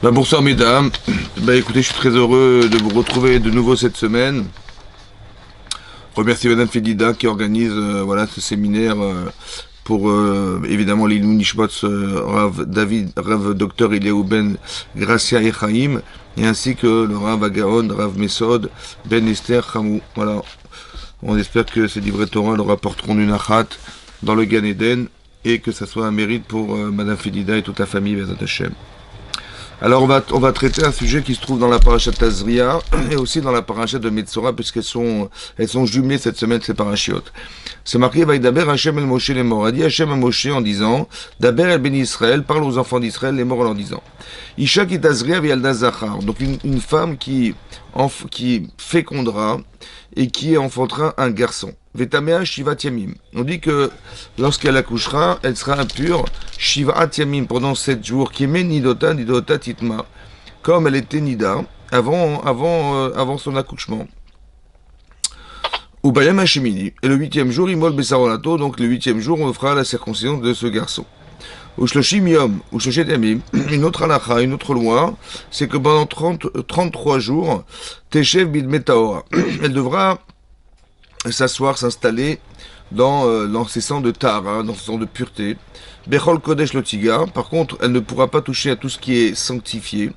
Bonsoir mesdames, écoutez, je suis très heureux de vous retrouver de nouveau cette semaine. Remercie Madame Félida qui organise voilà, ce séminaire pour évidemment l'Ilou Nishmat Rav David, Rav Dr Eliaou Ben Gracia Echaim, et ainsi que le Rav Agaon, Rav Mesod Ben Esther Hamou. Voilà, on espère que ces livrets Torah leur apporteront une achat dans le Gan Eden et que ça soit un mérite pour Madame Félida et toute la famille Bezat Hashem. Alors on va traiter un sujet qui se trouve dans la paracha Tazria et aussi dans la paracha de Metzora, puisqu'elles sont jumelées cette semaine, ces parachiotes. C'est marqué Vaïdaber Hachem el Moshe les morts. A dit Hachem à Moshe en disant Daber el Ben Israël, parle aux enfants d'Israël les morts en leur disant Isha ki Tazria vialda Zachar. Donc une femme qui fécondera et qui enfantera un garçon. Vetamea Shivat Yamim. On dit que lorsqu'elle accouchera, elle sera impure Shivat Yamim pendant 7 jours. Kime Nidota Nidota Titma. Comme elle était Nida avant son accouchement. Ou Bayam Hashemini. Et le 8e jour, Imol Bessaronato. Donc le 8e jour, on fera la circoncision de ce garçon. Ou Shloshim Yom. Ou Shloshet Yamim. Une autre halakha, une autre loi, c'est que pendant 33 jours, Teshev Bidmet Tahora. Elle devra s'asseoir, s'installer dans ses sangs de tar, dans ses sangs de pureté. Bechol Kodesh Lotiga, par contre, elle ne pourra pas toucher à tout ce qui est sanctifié.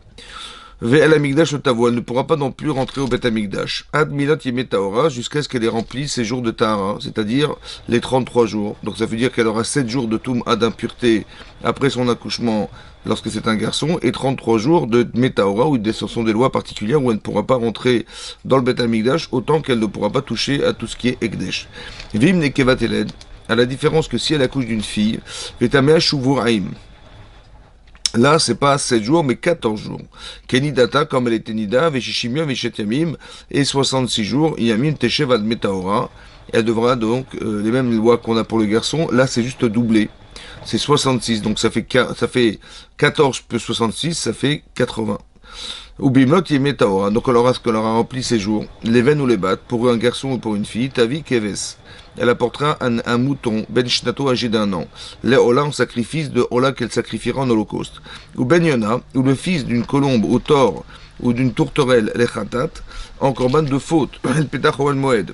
Ve'el Amigdash Lotavo, elle ne pourra pas non plus rentrer au Bet Amigdash. Ad Milat Yemet Tahora, jusqu'à ce qu'elle ait rempli ses jours de tar, c'est-à-dire les 33 jours. Donc ça veut dire qu'elle aura 7 jours de Toum'a d'impureté après son accouchement, lorsque c'est un garçon, et 33 jours de Metaora, où ce sont des lois particulières où elle ne pourra pas rentrer dans le Bet Amigdash, autant qu'elle ne pourra pas toucher à tout ce qui est Ekdesh. Vim Nekevat Eled, à la différence que si elle accouche d'une fille, Vetamea Shuvuraim. Là, c'est pas 7 jours, mais 14 jours. Kenidata, comme elle était Nida, Veshishimia, Veshet Yamim, et 66 jours, Yamim Teshev Ad Metaora. Elle devra donc, les mêmes lois qu'on a pour le garçon, là c'est juste doublé. C'est 66, donc ça fait 14 plus 66, ça fait 80. Ou Bimlot Yemetaora, donc elle aura ce qu'elle aura rempli ses jours. Les veines ou les battes, pour un garçon ou pour une fille, Tavi Keves. Elle apportera un mouton, Ben Shnato âgé d'1 an. Les Ola en sacrifice de Ola qu'elle sacrifiera en holocauste. Ou Ben Yona, ou le fils d'une colombe au tord, ou d'une tourterelle, les Khatat, en corban de faute, El Petach Oel Moed.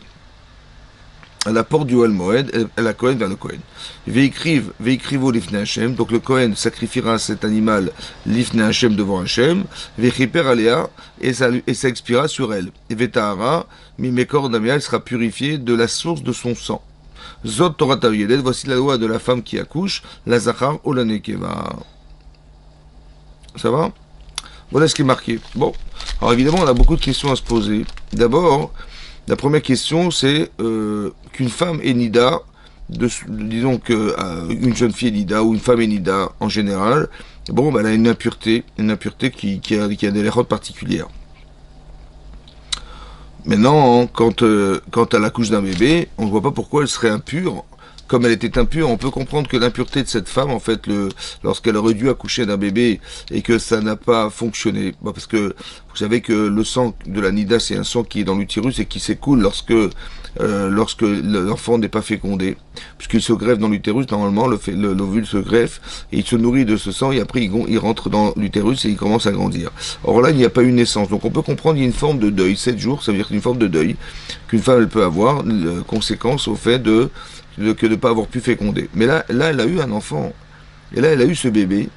À la porte du Oel Moed, elle a Kohen vers le Kohen. Veikrivo l'ifne Hashem, donc le Kohen sacrifiera cet animal l'ifne Hashem devant Hashem, Veichiper Alea, et ça expira sur elle. Et Vetahara, Mimekor Damia, elle sera purifiée de la source de son sang. Zot Torah Taviyedet, voici la loi de la femme qui accouche, la Zachar ou la Nekeva. Ça va? Voilà ce qui est marqué. Bon, alors évidemment, on a beaucoup de questions à se poser. D'abord, la première question, c'est qu'une femme est nida, disons qu'une jeune fille est nida, ou une femme est nida en général, bon, elle a une impureté qui a des lérotes particulières. Maintenant, quand elle accouche d'un bébé, on ne voit pas pourquoi elle serait impure. Comme elle était impure, on peut comprendre que l'impureté de cette femme, en fait, lorsqu'elle aurait dû accoucher d'un bébé et que ça n'a pas fonctionné, parce que vous savez que le sang de la nida, c'est un sang qui est dans l'utérus et qui s'écoule lorsque l'enfant n'est pas fécondé, puisqu'il se greffe dans l'utérus, normalement l'ovule se greffe et il se nourrit de ce sang et après il rentre dans l'utérus et il commence à grandir. Or là, il n'y a pas eu naissance, donc on peut comprendre qu'il y a une forme de deuil, 7 jours, ça veut dire qu'il y a une forme de deuil qu'une femme elle peut avoir, conséquence au fait de ne pas avoir pu féconder. Mais là, elle a eu un enfant. Et là, elle a eu ce bébé.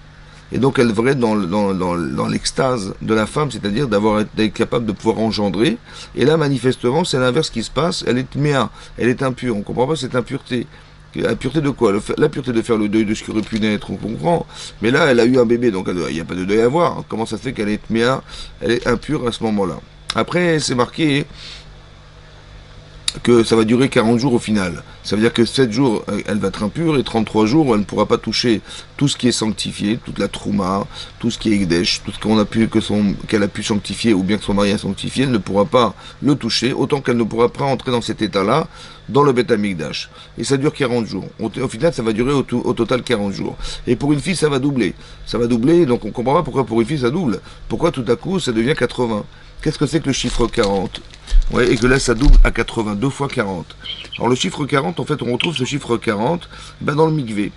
Et donc, elle devrait être dans l'extase de la femme, c'est-à-dire d'être capable de pouvoir engendrer. Et là, manifestement, c'est l'inverse qui se passe. Elle est méa, elle est impure. On ne comprend pas cette impureté. Impureté de quoi? L'impureté de faire le deuil de ce qui aurait pu naître, on comprend. Mais là, elle a eu un bébé, donc il n'y a pas de deuil à avoir. Comment ça se fait qu'elle est méa, elle est impure à ce moment-là? Après, c'est marqué que ça va durer 40 jours au final. Ça veut dire que 7 jours, elle va être impure, et 33 jours, elle ne pourra pas toucher tout ce qui est sanctifié, toute la trouma, tout ce qui est ekdesh, tout ce qu'elle a pu sanctifier, ou bien que son mari a sanctifié, elle ne pourra pas le toucher, autant qu'elle ne pourra pas entrer dans cet état-là, dans le Bet Amigdash. Et ça dure 40 jours. Au final, ça va durer au total 40 jours. Et pour une fille, ça va doubler. Ça va doubler, donc on ne comprend pas pourquoi pour une fille ça double. Pourquoi tout à coup, ça devient 80? Qu'est-ce que c'est que le chiffre 40? Ouais, et que là, ça double à 80, 2 fois 40. Alors, le chiffre 40, en fait, on retrouve ce chiffre 40 dans le mikvé.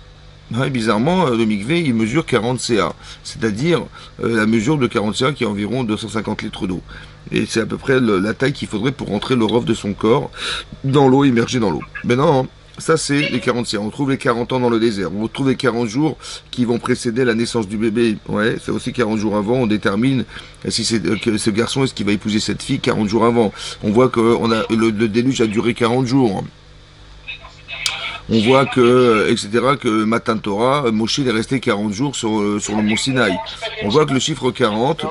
Ouais, bizarrement, le mikvé, il mesure 40 CA, c'est-à-dire la mesure de 40 CA qui est environ 250 litres d'eau. Et c'est à peu près la taille qu'il faudrait pour rentrer le rov de son corps dans l'eau, immergé dans l'eau. Mais non, ça c'est les 40 CA. On trouve les 40 ans dans le désert. On trouve les 40 jours qui vont précéder la naissance du bébé. Ouais, c'est aussi 40 jours avant. On détermine si c'est que ce garçon est-ce qu'il va épouser cette fille 40 jours avant. On voit que le déluge a duré 40 jours. On voit que, etc., que Matan Torah, Moshe est resté 40 jours sur le mont Sinaï. On voit que le chiffre 40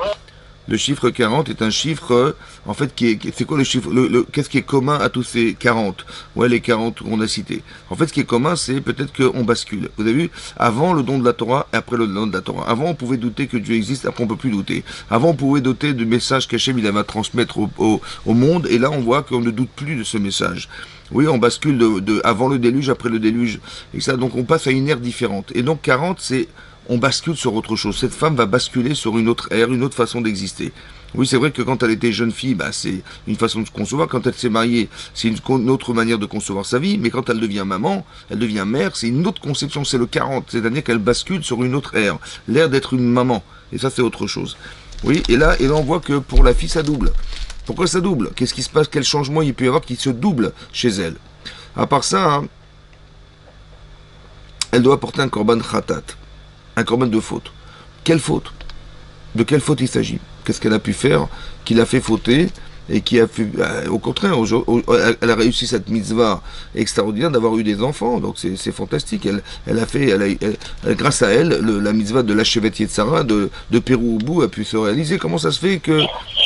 est un chiffre, en fait, c'est quoi le chiffre, qu'est-ce qui est commun à tous ces 40? Ouais, les 40 qu'on a cités. En fait, ce qui est commun, c'est peut-être qu'on bascule. Vous avez vu, avant le don de la Torah et après le don de la Torah. Avant, on pouvait douter que Dieu existe, après on peut plus douter. Avant, on pouvait douter du message qu'Hachem il avait à transmettre au monde, et là, on voit qu'on ne doute plus de ce message. Oui, on bascule avant le déluge, après le déluge, et ça, donc on passe à une ère différente. Et donc 40, c'est on bascule sur autre chose. Cette femme va basculer sur une autre ère, une autre façon d'exister. Oui, c'est vrai que quand elle était jeune fille, c'est une façon de se concevoir. Quand elle s'est mariée, c'est une autre manière de concevoir sa vie. Mais quand elle devient maman, elle devient mère, c'est une autre conception. C'est le 40. C'est-à-dire qu'elle bascule sur une autre ère. L'ère d'être une maman. Et ça, c'est autre chose. Oui, et là, on voit que pour la fille, ça double. Pourquoi ça double? Qu'est-ce qui se passe? Quel changement il peut y avoir qui se double chez elle? À part ça, elle doit porter un korban khatat. Un korban de faute. Quelle faute? De quelle faute il s'agit? Qu'est-ce qu'elle a pu faire qui l'a fait fauter et qui a fait... au contraire, elle a réussi cette mitzvah extraordinaire d'avoir eu des enfants, donc c'est fantastique. Grâce à elle, la mitzvah de l'Achevet Yetzara, de Pérou au bout, a pu se réaliser. Comment ça se fait que,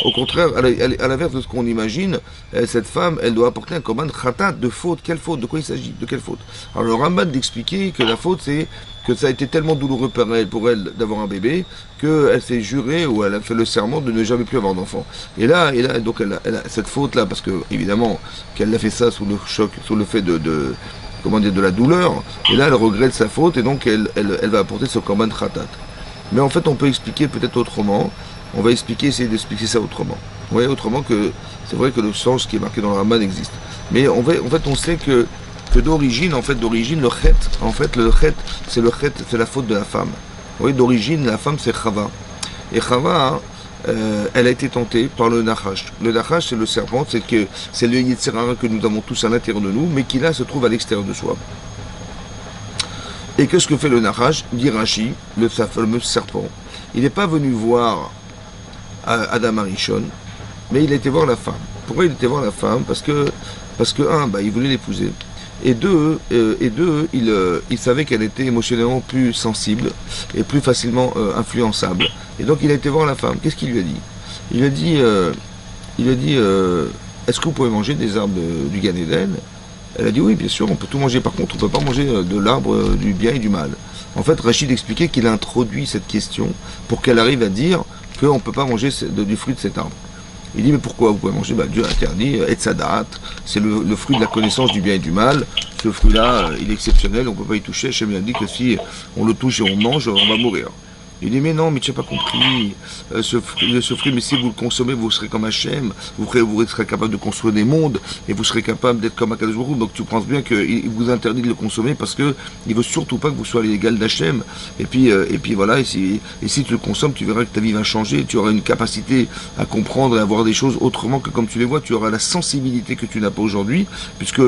au contraire, à l'inverse de ce qu'on imagine, cette femme, elle doit apporter un korban khatat de faute? Quelle faute? De quoi il s'agit? De quelle faute? Alors le Rambam d'expliquer que la faute, c'est que ça a été tellement douloureux pour elle d'avoir un bébé, qu'elle s'est jurée ou elle a fait le serment de ne jamais plus avoir d'enfant. Et là, donc elle a cette faute-là, parce que évidemment qu'elle a fait ça sous le choc, sous le fait de la douleur, et là elle regrette sa faute, et donc elle va apporter ce korban khatat. Mais en fait on peut expliquer peut-être autrement, on va essayer d'expliquer ça autrement. Vous voyez, autrement que, c'est vrai que le sens qui est marqué dans le Rambam existe. Mais en fait on sait que d'origine, le chet, c'est la faute de la femme. Oui, d'origine, la femme, c'est Chava. Et Chava, elle a été tentée par le Nachash. Le Nachash, c'est le serpent, c'est le Yetzer Hara que nous avons tous à l'intérieur de nous, mais qui là se trouve à l'extérieur de soi. Et qu'est-ce que fait le Nachash? Dit Rashi, le fameux serpent. Il n'est pas venu voir Adam Arishon, mais il a été voir la femme. Pourquoi il était voir la femme? Parce que il voulait l'épouser. Et deux, il savait qu'elle était émotionnellement plus sensible et plus facilement influençable. Et donc il a été voir la femme. Qu'est-ce qu'il lui a dit? Il lui a dit, est-ce que vous pouvez manger des arbres du Gan Eden? Elle a dit oui, bien sûr, on peut tout manger. Par contre, on ne peut pas manger de l'arbre du bien et du mal. En fait, Rachid expliquait qu'il a introduit cette question pour qu'elle arrive à dire qu'on ne peut pas manger du fruit de cet arbre. Il dit, mais pourquoi vous pouvez manger? Dieu a interdit, Etzadat, c'est le fruit de la connaissance du bien et du mal. Ce fruit-là, il est exceptionnel, on ne peut pas y toucher. Hachem a dit que si on le touche et on mange, on va mourir. Il dit, mais non, mais tu n'as pas compris. Ce fruit, mais si vous le consommez, vous serez comme Hachem, vous serez capable de construire des mondes, et vous serez capable d'être comme Akadosh Baruch Hu. Donc tu penses bien qu'il vous interdit de le consommer parce qu'il ne veut surtout pas que vous soyez l'égal d'Hachem. Et puis voilà, et si tu le consommes, tu verras que ta vie va changer, tu auras une capacité à comprendre et à voir des choses autrement que comme tu les vois, tu auras la sensibilité que tu n'as pas aujourd'hui, puisque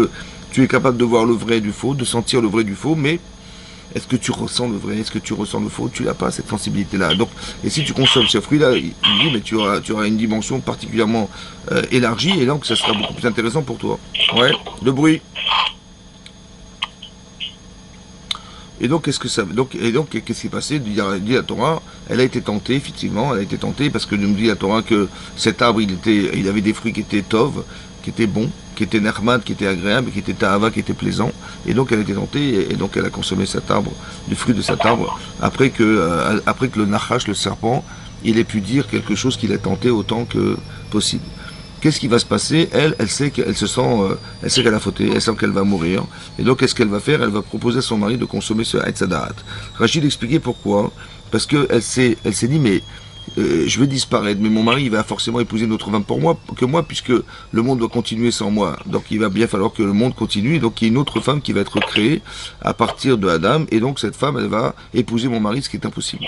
tu es capable de voir le vrai du faux, de sentir le vrai du faux, mais est-ce que tu ressens le vrai? Est-ce que tu ressens le faux? Tu n'as pas cette sensibilité-là. Donc, et si tu consommes ce fruit-là, il dit, mais tu auras une dimension particulièrement élargie, et donc ça sera beaucoup plus intéressant pour toi. Ouais, le bruit. Et donc, qu'est-ce qui s'est passé? Dit la Torah, elle a été tentée, effectivement, parce que nous dit la Torah que cet arbre, il avait des fruits qui étaient tov, qui étaient bons, qui était Nahmad, qui était agréable, qui était Tahava, qui était plaisant, et donc elle a été tentée, et donc elle a consommé cet arbre, du fruit de cet arbre, après que le Nachash, le serpent, il ait pu dire quelque chose qu'il a tenté autant que possible. Qu'est-ce qui va se passer? Elle sait qu'elle qu'elle a fauté, elle sent qu'elle va mourir, et donc qu'est-ce qu'elle va faire? Elle va proposer à son mari de consommer ce Haïtzadat. Rachid expliquait pourquoi, parce qu'elle s'est dit, mais je vais disparaître, mais mon mari il va forcément épouser une autre femme pour moi, que moi, puisque le monde doit continuer sans moi. Donc il va bien falloir que le monde continue, et donc il y a une autre femme qui va être créée à partir de Adam, et donc cette femme, elle va épouser mon mari, ce qui est impossible.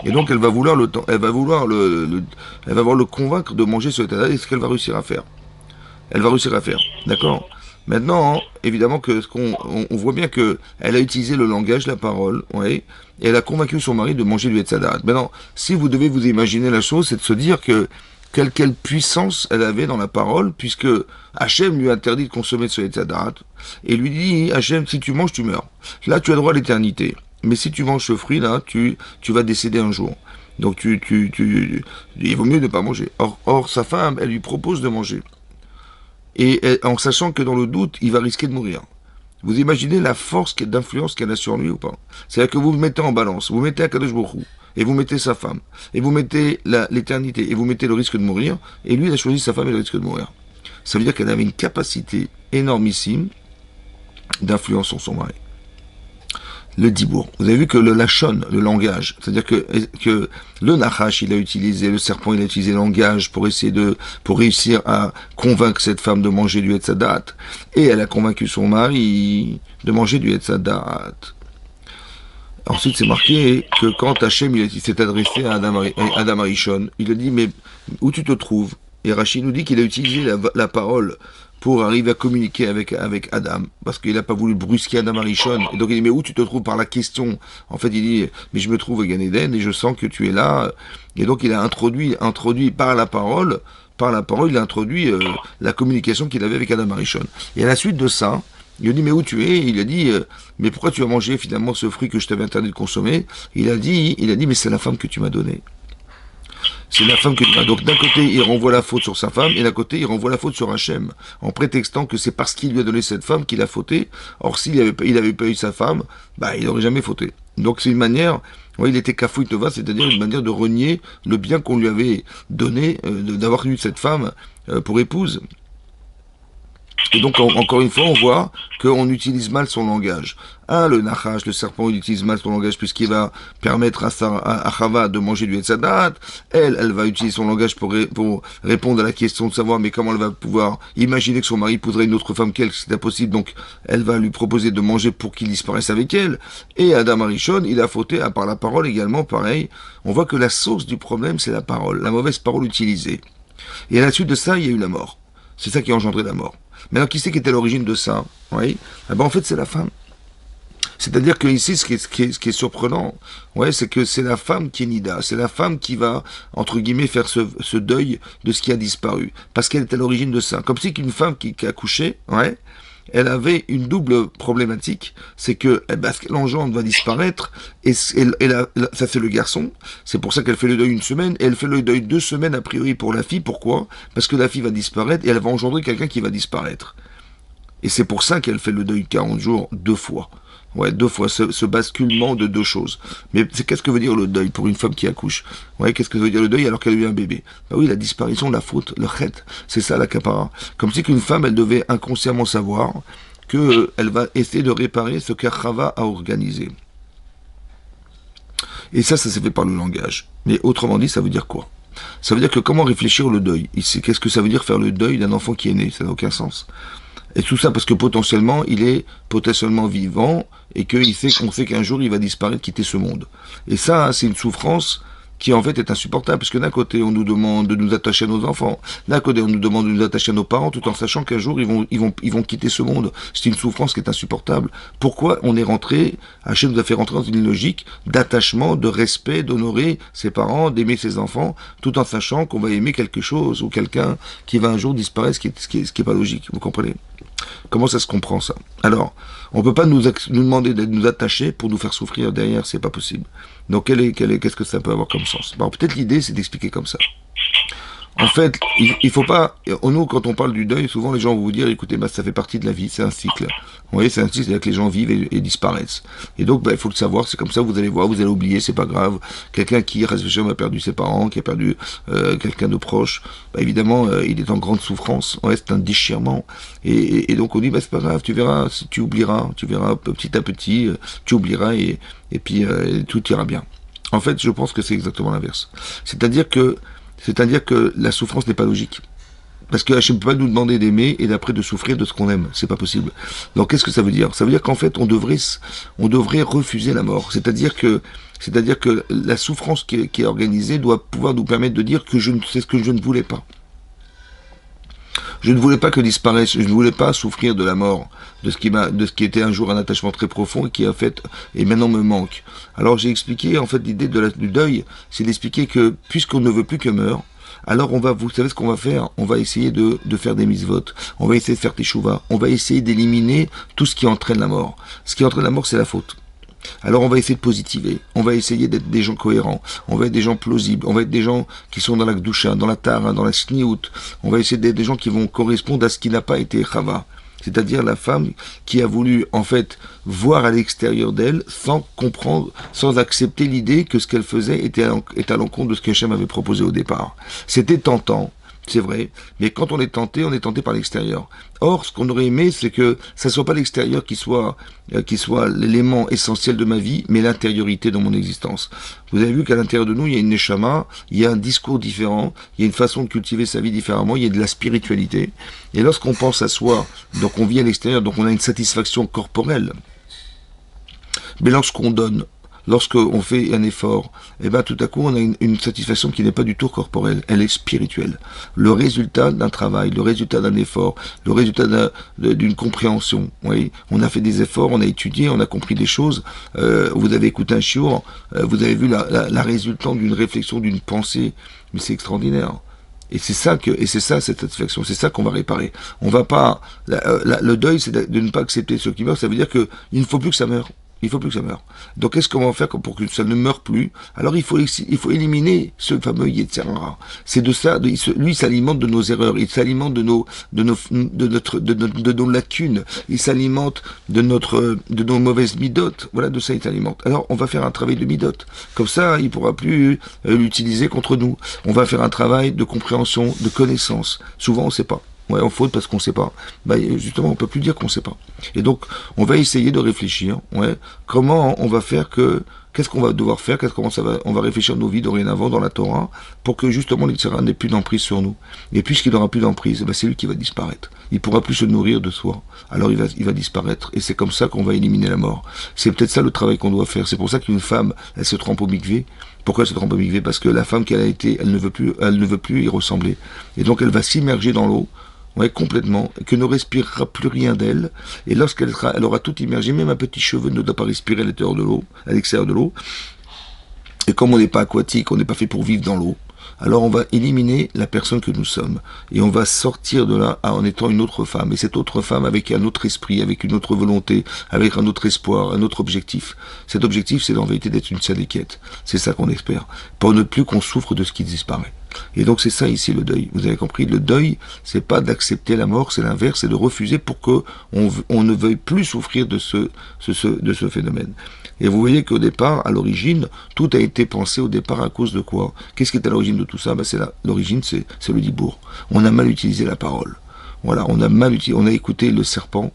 Et donc elle va vouloir le temps, elle va vouloir elle va vouloir le convaincre de manger ce état-là, et ce qu'elle va réussir à faire. Elle va réussir à faire, d'accord. Maintenant, évidemment que on voit bien que elle a utilisé le langage, la parole, ouais, et elle a convaincu son mari de manger du Hetzadat. Maintenant, si vous devez vous imaginer la chose, c'est de se dire que quelle puissance elle avait dans la parole, puisque Hachem lui a interdit de consommer ce Hetzadat, et lui dit, Hachem, si tu manges, tu meurs. Là, tu as droit à l'éternité. Mais si tu manges ce fruit, là, tu vas décéder un jour. Donc, il vaut mieux ne pas manger. Or, sa femme, elle lui propose de manger. En sachant que dans le doute, il va risquer de mourir. Vous imaginez la force d'influence qu'elle a sur lui ou pas? C'est-à-dire que vous vous mettez en balance, vous mettez Akadosh Baruch Hu, et vous mettez sa femme, et vous mettez l'éternité, et vous mettez le risque de mourir, et lui, il a choisi sa femme et le risque de mourir. Ça veut dire qu'elle avait une capacité énormissime d'influence sur son mari. Le dibour. Vous avez vu que le lachon, le langage, c'est-à-dire que le nachash, il a utilisé, le serpent, il a utilisé le langage pour réussir à convaincre cette femme de manger du Hetzadat. Et elle a convaincu son mari de manger du Hetzadat. Ensuite, c'est marqué que quand Hachem, il s'est adressé à Adam Arishon, il a dit, mais où tu te trouves? Et Rachid nous dit qu'il a utilisé la parole pour arriver à communiquer avec Adam, parce qu'il n'a pas voulu brusquer Adam Arishon. Et donc il dit, mais où tu te trouves par la question? En fait, il dit, mais je me trouve à Gan Eden et je sens que tu es là. Et donc il a introduit par la parole, il a introduit la communication qu'il avait avec Adam Arishon. Et à la suite de ça, il a dit, mais où tu es? Il a dit, mais pourquoi tu as mangé finalement ce fruit que je t'avais interdit de consommer? Il a dit, mais c'est la femme que tu m'as donnée. C'est la femme que tu m'as. Donc d'un côté, il renvoie la faute sur sa femme, et d'un côté, il renvoie la faute sur Hachem, en prétextant que c'est parce qu'il lui a donné cette femme qu'il a fauté. Or, s'il avait pas eu sa femme, il n'aurait jamais fauté. Donc c'est une manière, il était kafouï tova, c'est-à-dire une manière de renier le bien qu'on lui avait donné, d'avoir eu cette femme pour épouse. Et donc, encore une fois, on voit qu'on utilise mal son langage. Le nachash, le serpent, il utilise mal son langage puisqu'il va permettre à Chava de manger du Hetzadat. Elle va utiliser son langage pour répondre à la question de savoir, mais comment elle va pouvoir imaginer que son mari épouserait une autre femme qu'elle, c'est impossible. Donc, elle va lui proposer de manger pour qu'il disparaisse avec elle. Et Adam Arishon, il a fauté par la parole également, pareil. On voit que la source du problème, c'est la parole, la mauvaise parole utilisée. Et à la suite de ça, il y a eu la mort. C'est ça qui a engendré la mort. Maintenant, qui c'est qui était à l'origine de ça? Oui. En fait, c'est la femme. C'est-à-dire que ici, ce qui est surprenant, c'est que c'est la femme qui est nida. C'est la femme qui va, entre guillemets, faire ce deuil de ce qui a disparu. Parce qu'elle est à l'origine de ça. Comme si qu'une femme qui a accouché, elle avait une double problématique, c'est que ce qu'elle engendre va disparaître, et ça c'est le garçon, c'est pour ça qu'elle fait le deuil une semaine, et elle fait le deuil 2 semaines a priori pour la fille. Pourquoi? Parce que la fille va disparaître, et elle va engendrer quelqu'un qui va disparaître. Et c'est pour ça qu'elle fait le deuil 40 jours 2 fois. 2 fois, ce basculement de 2 choses. Mais qu'est-ce que veut dire le deuil pour une femme qui accouche? Qu'est-ce que veut dire le deuil alors qu'elle a eu un bébé? Oui, la disparition, la faute, le chet, c'est ça la kapara. Comme si qu'une femme, elle devait inconsciemment savoir qu'elle va essayer de réparer ce qu'Achava a organisé. Et ça s'est fait par le langage. Mais autrement dit, ça veut dire quoi? Ça veut dire que comment réfléchir le deuil? Ici, qu'est-ce que ça veut dire faire le deuil d'un enfant qui est né? Ça n'a aucun sens. Et tout ça parce que potentiellement, il est potentiellement vivant et qu'on sait qu'un jour, il va disparaître, quitter ce monde. Et ça, c'est une souffrance qui en fait est insupportable, parce que d'un côté, on nous demande de nous attacher à nos enfants, d'un côté, on nous demande de nous attacher à nos parents, tout en sachant qu'un jour, ils vont quitter ce monde. C'est une souffrance qui est insupportable. Pourquoi on est rentré, Hachem nous a fait rentrer dans une logique d'attachement, de respect, d'honorer ses parents, d'aimer ses enfants, tout en sachant qu'on va aimer quelque chose ou quelqu'un qui va un jour disparaître, ce qui est pas logique, vous comprenez? Comment ça se comprend, ça? Alors, on peut pas nous demander de nous attacher pour nous faire souffrir derrière, c'est pas possible. Donc, qu'est-ce que ça peut avoir comme sens? Peut-être l'idée, c'est d'expliquer comme ça. En fait, il faut pas... Nous, quand on parle du deuil, souvent les gens vont vous dire, écoutez, ça fait partie de la vie, c'est un cycle. Vous voyez, c'est un cycle, c'est-à-dire que les gens vivent et disparaissent. Et donc, il faut le savoir, c'est comme ça, vous allez voir, vous allez oublier, c'est pas grave. Quelqu'un qui, a perdu ses parents, qui a perdu quelqu'un de proche, évidemment, il est en grande souffrance. C'est un déchirement. Et donc, on dit, c'est pas grave, tu verras, tu oublieras petit à petit, tu oublieras et puis tout ira bien. En fait, je pense que c'est exactement l'inverse. C'est-à-dire que la souffrance n'est pas logique. Parce que Hachem ne peut pas nous demander d'aimer et d'après de souffrir de ce qu'on aime. C'est pas possible. Donc qu'est-ce que ça veut dire? Ça veut dire qu'en fait, on devrait refuser la mort. C'est-à-dire que la souffrance qui est organisée doit pouvoir nous permettre de dire que c'est ce que je ne voulais pas. Je ne voulais pas que disparaisse, je ne voulais pas souffrir de la mort, de ce qui était un jour un attachement très profond et qui a fait, et maintenant me manque. Alors j'ai expliqué, en fait, l'idée du deuil, c'est d'expliquer que, puisqu'on ne veut plus que meure, alors vous savez ce qu'on va faire? On va essayer de faire des mitzvot, on va essayer de faire teshuva, on va essayer d'éliminer tout ce qui entraîne la mort. Ce qui entraîne la mort, c'est la faute. Alors on va essayer de positiver, on va essayer d'être des gens cohérents, on va être des gens plausibles, on va être des gens qui sont dans la Gdusha, dans la Tara, dans la Sniout, on va essayer d'être des gens qui vont correspondre à ce qui n'a pas été Chava, c'est-à-dire la femme qui a voulu en fait voir à l'extérieur d'elle sans comprendre, sans accepter l'idée que ce qu'elle faisait était à l'encontre de ce qu'Hachem avait proposé au départ. C'était tentant. C'est vrai, mais quand on est tenté par l'extérieur. Or, ce qu'on aurait aimé, c'est que ça soit pas l'extérieur qui soit l'élément essentiel de ma vie, mais l'intériorité de mon existence. Vous avez vu qu'à l'intérieur de nous, il y a une neshama, il y a un discours différent, il y a une façon de cultiver sa vie différemment, il y a de la spiritualité. Et lorsqu'on pense à soi, donc on vit à l'extérieur, donc on a une satisfaction corporelle. Mais lorsqu'on donne, lorsqu'on fait un effort, eh ben tout à coup on a une satisfaction qui n'est pas du tout corporelle, elle est spirituelle. Le résultat d'un travail, le résultat d'un effort, le résultat d'une compréhension. Oui, on a fait des efforts, on a étudié, on a compris des choses. Vous avez écouté un shiur, vous avez vu la résultante d'une réflexion, d'une pensée, mais c'est extraordinaire. Et c'est ça cette satisfaction, c'est ça qu'on va réparer. On va pas, le deuil, c'est de ne pas accepter ce qui meurt. Ça veut dire que il ne faut plus que ça meure. Il faut plus que ça meure. Donc qu'est-ce qu'on va faire pour que ça ne meure plus? Alors il faut éliminer ce fameux Yetzirah. C'est de ça, lui il s'alimente de nos erreurs, il s'alimente de nos lacunes, il s'alimente de nos mauvaises midotes. Voilà, de ça il s'alimente. Alors on va faire un travail de midote. Comme ça, il pourra plus l'utiliser contre nous. On va faire un travail de compréhension, de connaissance. Souvent on sait pas. Ouais, on faute parce qu'on sait pas. Bah, justement, on peut plus dire qu'on sait pas. Et donc, on va essayer de réfléchir, comment on va faire qu'est-ce qu'on va devoir faire, on va réfléchir nos vies dorénavant dans la Torah, pour que justement l'Yitzhara n'ait plus d'emprise sur nous. Et puisqu'il n'aura plus d'emprise, c'est lui qui va disparaître. Il pourra plus se nourrir de soi. Alors il va disparaître. Et c'est comme ça qu'on va éliminer la mort. C'est peut-être ça le travail qu'on doit faire. C'est pour ça qu'une femme, elle se trempe au mikvé. Pourquoi elle se trempe au mikvé? Parce que la femme qu'elle a été, elle ne veut plus y ressembler. Et donc elle va s'immerger dans l'eau. Complètement, que ne respirera plus rien d'elle, et elle aura tout immergé, même un petit cheveu ne doit pas respirer à l'extérieur de l'eau, et comme on n'est pas aquatique, on n'est pas fait pour vivre dans l'eau, alors on va éliminer la personne que nous sommes, et on va sortir de là en étant une autre femme, et cette autre femme avec un autre esprit, avec une autre volonté, avec un autre espoir, un autre objectif. Cet objectif, c'est en vérité d'être une tzadékette. C'est ça qu'on espère, pour ne plus qu'on souffre de ce qui disparaît. Et donc c'est ça ici le deuil. Vous avez compris, le deuil, c'est pas d'accepter la mort, c'est l'inverse, c'est de refuser pour que on ne veuille plus souffrir de ce phénomène. Et vous voyez qu'au départ, à l'origine, tout a été pensé au départ à cause de quoi? Qu'est-ce qui est à l'origine de tout ça? L'origine, c'est le dibour. On a mal utilisé la parole. Voilà, on a écouté le serpent,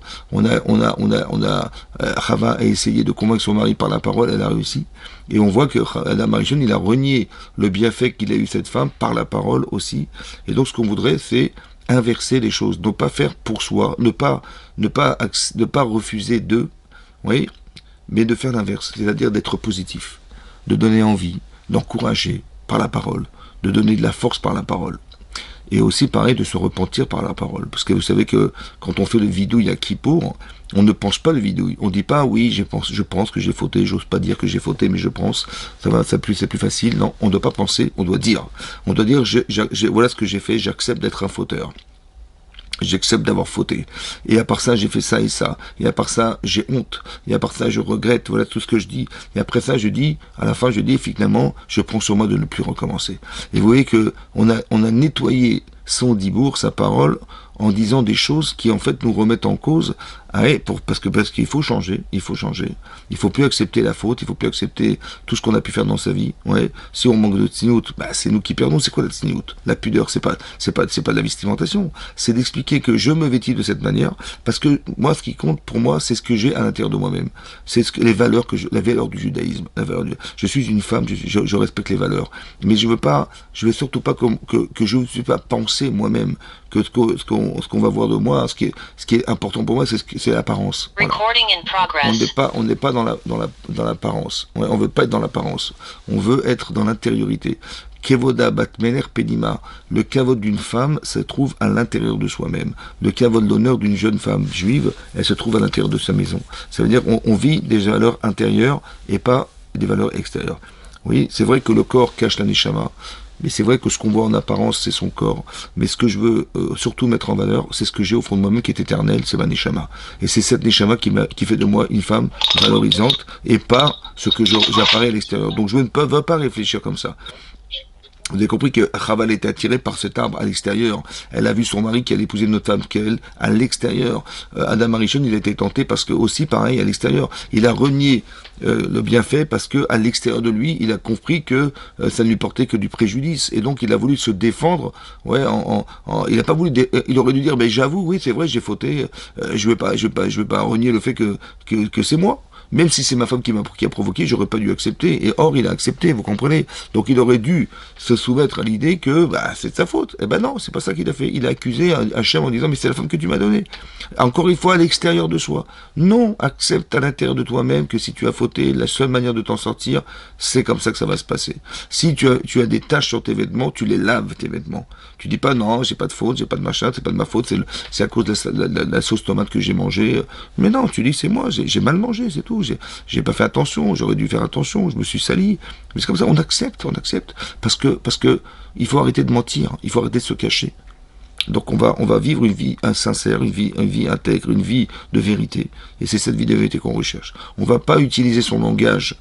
Chava a essayé de convaincre son mari par la parole, elle a réussi, et on voit que Adam Arishon, il a renié le bienfait qu'il a eu cette femme par la parole aussi, et donc ce qu'on voudrait, c'est inverser les choses, ne pas faire pour soi, ne pas refuser d'eux, oui, mais de faire l'inverse, c'est-à-dire d'être positif, de donner envie, d'encourager par la parole, de donner de la force par la parole. Et aussi, pareil, de se repentir par la parole. Parce que vous savez que quand on fait le vidouille à Kippour, on ne pense pas le vidouille. On dit pas, oui, je pense que j'ai fauté, j'ose pas dire que j'ai fauté, mais je pense, c'est plus facile. Non, on ne doit pas penser, on doit dire. On doit dire, voilà ce que j'ai fait, j'accepte d'être un fauteur. J'accepte d'avoir fauté. Et à part ça, j'ai fait ça et ça. Et à part ça, j'ai honte. Et à part ça, je regrette. Voilà tout ce que je dis. Et après ça, à la fin, je dis, finalement, je prends sur moi de ne plus recommencer. Et vous voyez que on a nettoyé son dibour, sa parole, en disant des choses qui en fait nous remettent en cause, parce qu'il faut changer, il faut plus accepter la faute, il faut plus accepter tout ce qu'on a pu faire dans sa vie. Ouais. Si on manque de tsniout, bah c'est nous qui perdons. C'est quoi la tsniout? La pudeur, c'est pas de la vestimentation, c'est d'expliquer que je me vêtis de cette manière parce que moi, ce qui compte pour moi, c'est ce que j'ai à l'intérieur de moi-même, c'est les valeurs la valeur du judaïsme, je suis une femme, je respecte les valeurs, mais je veux surtout pas que je ne suis pas pensé moi-même que ce qu'on va voir de moi, ce qui est important pour moi, c'est l'apparence. Voilà. On n'est pas dans l'apparence. Ouais, on veut pas être dans l'apparence. On veut être dans l'intériorité. Kevoda batmener pedima. Le kavod d'une femme se trouve à l'intérieur de soi-même. Le kavod, l'honneur d'une jeune femme juive, elle se trouve à l'intérieur de sa maison. Ça veut dire qu'on vit des valeurs intérieures et pas des valeurs extérieures. Oui, c'est vrai que le corps cache la neshama. Mais c'est vrai que ce qu'on voit en apparence, c'est son corps. Mais ce que je veux surtout mettre en valeur, c'est ce que j'ai au fond de moi-même qui est éternel, c'est ma neshama. Et c'est cette neshama qui fait de moi une femme valorisante et pas ce que j'apparais à l'extérieur. Donc je ne veux pas réfléchir comme ça. Vous avez compris que Chaval était attirée par cet arbre à l'extérieur. Elle a vu son mari qui allait épouser une autre femme qu'elle à l'extérieur. Adam Arishon, il a été tenté parce que aussi pareil à l'extérieur. Il a renié le bienfait parce que à l'extérieur de lui, il a compris que ça ne lui portait que du préjudice. Et donc il a voulu se défendre. Ouais, il a pas voulu. Il aurait dû dire, ben j'avoue, oui, c'est vrai, j'ai fauté. Je vais pas renier le fait que c'est moi. Même si c'est ma femme qui a provoqué, j'aurais pas dû accepter. Et or, il a accepté, vous comprenez. Donc il aurait dû se soumettre à l'idée que c'est de sa faute. Eh ben non, c'est pas ça qu'il a fait. Il a accusé Hachem en disant, mais c'est la femme que tu m'as donnée. Encore une fois, à l'extérieur de soi. Non, accepte à l'intérieur de toi-même que si tu as fauté, la seule manière de t'en sortir, c'est comme ça que ça va se passer. Si tu as des taches sur tes vêtements, tu les laves, tes vêtements. Tu dis pas, non, j'ai pas de faute, j'ai pas de machin, c'est pas de ma faute, c'est à cause de la sauce tomate que j'ai mangée. Mais non, tu dis, c'est moi, j'ai mal mangé, c'est tout. J'ai pas fait attention, j'aurais dû faire attention, je me suis sali. Mais c'est comme ça, on accepte. Parce que il faut arrêter de mentir, il faut arrêter de se cacher. Donc on va vivre une vie sincère, une vie intègre, une vie de vérité. Et c'est cette vie de vérité qu'on recherche. On va pas utiliser son langage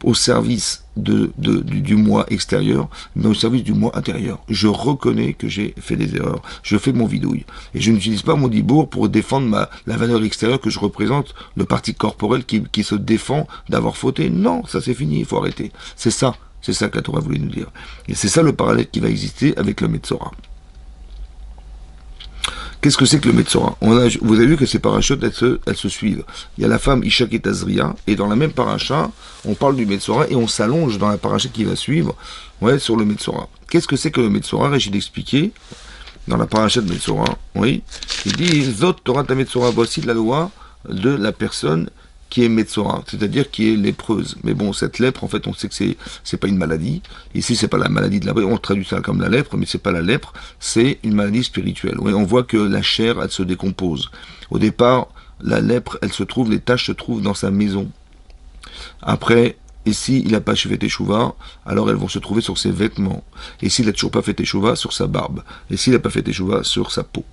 au service du moi extérieur, mais au service du moi intérieur. Je reconnais que j'ai fait des erreurs. Je fais mon vidouille. Et je n'utilise pas mon dibour pour défendre la valeur extérieure que je représente, le parti corporel qui se défend d'avoir fauté. Non, ça c'est fini, il faut arrêter. C'est ça que la Torah voulait nous dire. Et c'est ça le parallèle qui va exister avec le Metzora. Qu'est-ce que c'est que le Metzora? Vous avez vu que ces parachutes, elles se suivent. Il y a la femme Isha et Tazria, et dans la même paracha, on parle du Metzora, et on s'allonge dans la paracha qui va suivre, sur le Metzora. Qu'est-ce que c'est que le Metzora? J'ai d'expliquer, dans la paracha de Metzora, oui, il dit, Zot Torah ta Metzora, voici la loi de la personne qui est Metzora, c'est-à-dire qui est lépreuse. Mais bon, cette lèpre, en fait, on sait que c'est pas une maladie. Ici, c'est pas la maladie de la... On traduit ça comme la lèpre, mais c'est pas la lèpre, c'est une maladie spirituelle. Oui, on voit que la chair, elle se décompose. Au départ, la lèpre, les taches se trouvent dans sa maison. Après, et s'il n'a pas fait teshuva, alors elles vont se trouver sur ses vêtements. Et s'il n'a toujours pas fait teshuva, sur sa barbe. Et s'il n'a pas fait teshuva, sur sa peau.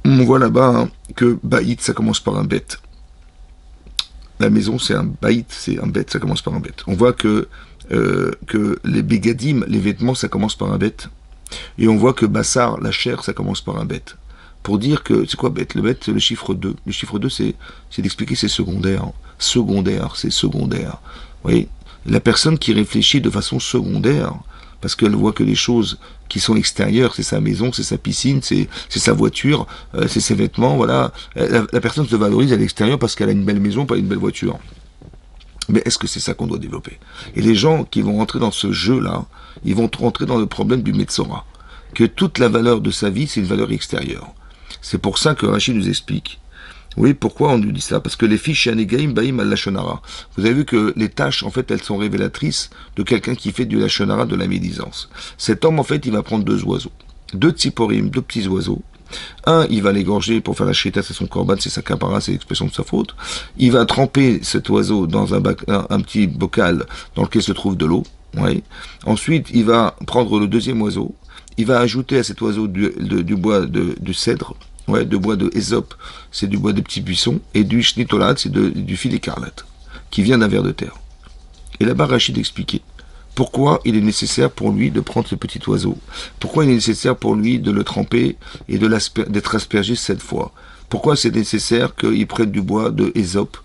On voit là-bas que Baït, ça commence par un bête. La maison, c'est un baït, c'est un bête, ça commence par un bête. On voit que les bégadim, les vêtements, ça commence par un bête. Et on voit que bassar, la chair, ça commence par un bête. Pour dire que, c'est quoi bête? Le bête, c'est le chiffre 2. Le chiffre 2, c'est d'expliquer c'est secondaire. Secondaire, c'est secondaire. Vous voyez? La personne qui réfléchit de façon secondaire, parce qu'elle voit que les choses qui sont extérieures, c'est sa maison, c'est sa piscine, c'est sa voiture, c'est ses vêtements, voilà. La personne se valorise à l'extérieur parce qu'elle a une belle maison, pas une belle voiture. Mais est-ce que c'est ça qu'on doit développer? Et les gens qui vont rentrer dans ce jeu-là, ils vont rentrer dans le problème du Metzora. Que toute la valeur de sa vie, c'est une valeur extérieure. C'est pour ça que Rachid nous explique. Oui, pourquoi on nous dit ça? Parce que les fiches Shanegaim Baim al Lachonara. Vous avez vu que les tâches, en fait, elles sont révélatrices de quelqu'un qui fait du Lachonara, de la médisance. Cet homme, en fait, il va prendre 2 oiseaux. 2 tziporim, 2 petits oiseaux. Un, il va l'égorger pour faire la shrita, c'est son korban, c'est sa kapara, c'est l'expression de sa faute. Il va tremper cet oiseau dans un petit bocal dans lequel se trouve de l'eau. Ouais. Ensuite, il va prendre le deuxième oiseau. Il va ajouter à cet oiseau du bois du cèdre. Ouais, de bois de Ésope, c'est du bois de petits buissons, et du shnitolad, c'est du fil écarlate, qui vient d'un ver de terre. Et là-bas, Rachid expliquait, Pourquoi il est nécessaire pour lui de prendre ce petit oiseau? Pourquoi il est nécessaire pour lui de le tremper et d'être aspergé 7 fois? Pourquoi c'est nécessaire qu'il prenne du bois de l'ésope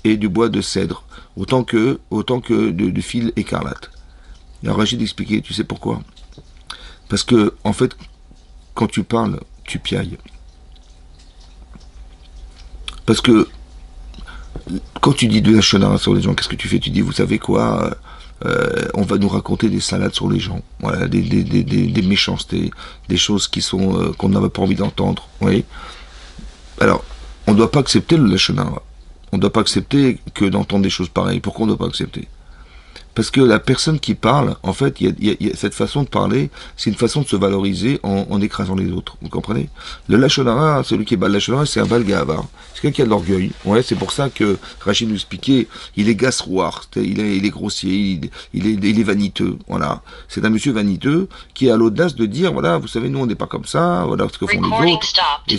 et du bois de cèdre, autant que du fil écarlate? Il a Rachid d'expliquer, tu sais pourquoi? Parce que, en fait, quand tu parles, tu piailles. Parce que, quand tu dis de la shonara sur les gens, qu'est-ce que tu fais? Tu dis, vous savez quoi, on va nous raconter des salades sur les gens, voilà, des méchancetés, des choses qui sont qu'on n'avait pas envie d'entendre. Oui. Alors, on ne doit pas accepter le lashon hara. On ne doit pas accepter que d'entendre des choses pareilles. Pourquoi on ne doit pas accepter? Parce que la personne qui parle, en fait, il y a cette façon de parler, c'est une façon de se valoriser en écrasant les autres. Vous comprenez? Le lashon hara, celui qui est bas le lashon hara, c'est un bal gahava. C'est quelqu'un qui a de l'orgueil. Ouais, c'est pour ça que Rachid nous expliquait, il est gasrouar, il est grossier, il est vaniteux. Voilà. C'est un monsieur vaniteux qui a l'audace de dire, voilà, vous savez, nous on n'est pas comme ça, voilà ce que font les autres. Et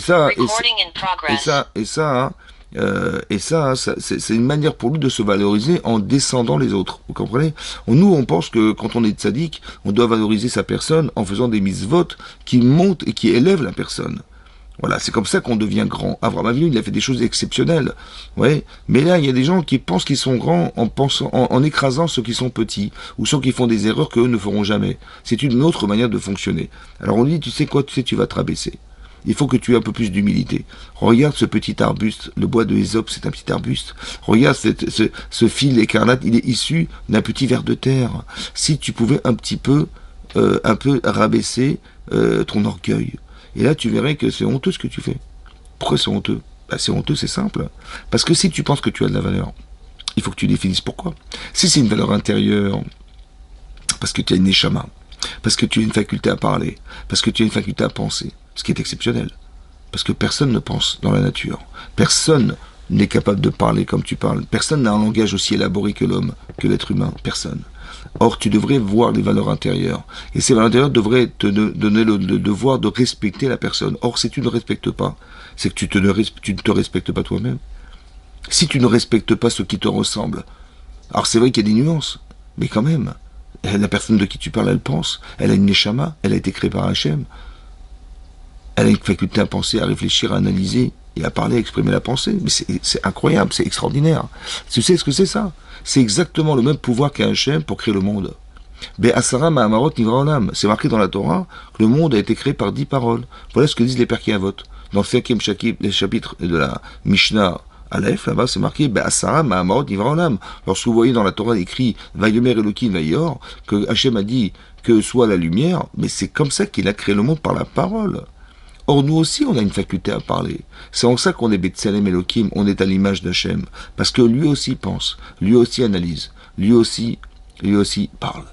ça, c'est une manière pour lui de se valoriser en descendant les autres. Vous comprenez? Nous, on pense que quand on est tzaddik, on doit valoriser sa personne en faisant des mitzvot qui montent et qui élèvent la personne. Voilà, c'est comme ça qu'on devient grand. Avraham Avinu, il a fait des choses exceptionnelles. Ouais. Mais là, il y a des gens qui pensent qu'ils sont grands en écrasant ceux qui sont petits, ou ceux qui font des erreurs qu'eux ne feront jamais. C'est une autre manière de fonctionner. Alors on dit, tu sais quoi, tu vas te rabaisser. Il faut que tu aies un peu plus d'humilité. Regarde ce petit arbuste, le bois de Ésope, c'est un petit arbuste. Regarde ce fil écarlate, il est issu d'un petit ver de terre. Si tu pouvais un peu rabaisser ton orgueil. Et là, tu verrais que c'est honteux ce que tu fais. Pourquoi c'est honteux? C'est honteux, c'est simple. Parce que si tu penses que tu as de la valeur, il faut que tu définisses pourquoi. Si c'est une valeur intérieure, parce que tu as une neshama, parce que tu as une faculté à parler, parce que tu as une faculté à penser, ce qui est exceptionnel. Parce que personne ne pense dans la nature. Personne n'est capable de parler comme tu parles. Personne n'a un langage aussi élaboré que l'homme, que l'être humain. Personne. Or, tu devrais voir les valeurs intérieures. Et ces valeurs intérieures devraient te donner le devoir de respecter la personne. Or, si tu ne respectes pas, c'est que tu ne te respectes pas toi-même. Si tu ne respectes pas ce qui te ressemble, alors c'est vrai qu'il y a des nuances, mais quand même, la personne de qui tu parles, elle pense, elle a une neshama, elle a été créée par Hachem. Elle a une faculté à penser, à réfléchir, à analyser et à parler, à exprimer la pensée. Mais c'est incroyable, c'est extraordinaire. Tu sais ce que c'est ça? C'est exactement le même pouvoir qu'a Hachem pour créer le monde. Be'asara ma'amarot nivra olam. C'est marqué dans la Torah que le monde a été créé par 10 paroles. Voilà ce que disent les Pirkei Avot. Dans le 5e chapitre de la Mishnah Aleph, là-bas, c'est marqué Be'asara ma'amarot nivra olam. Lorsque vous voyez dans la Torah écrit Vayomer Elokim Vayor, que Hachem a dit que soit la lumière, mais c'est comme ça qu'il a créé le monde par la parole. Or, nous aussi, on a une faculté à parler. C'est en ça qu'on est Betselem Elohim, on est à l'image d'Hachem. Parce que lui aussi pense, lui aussi analyse, lui aussi parle.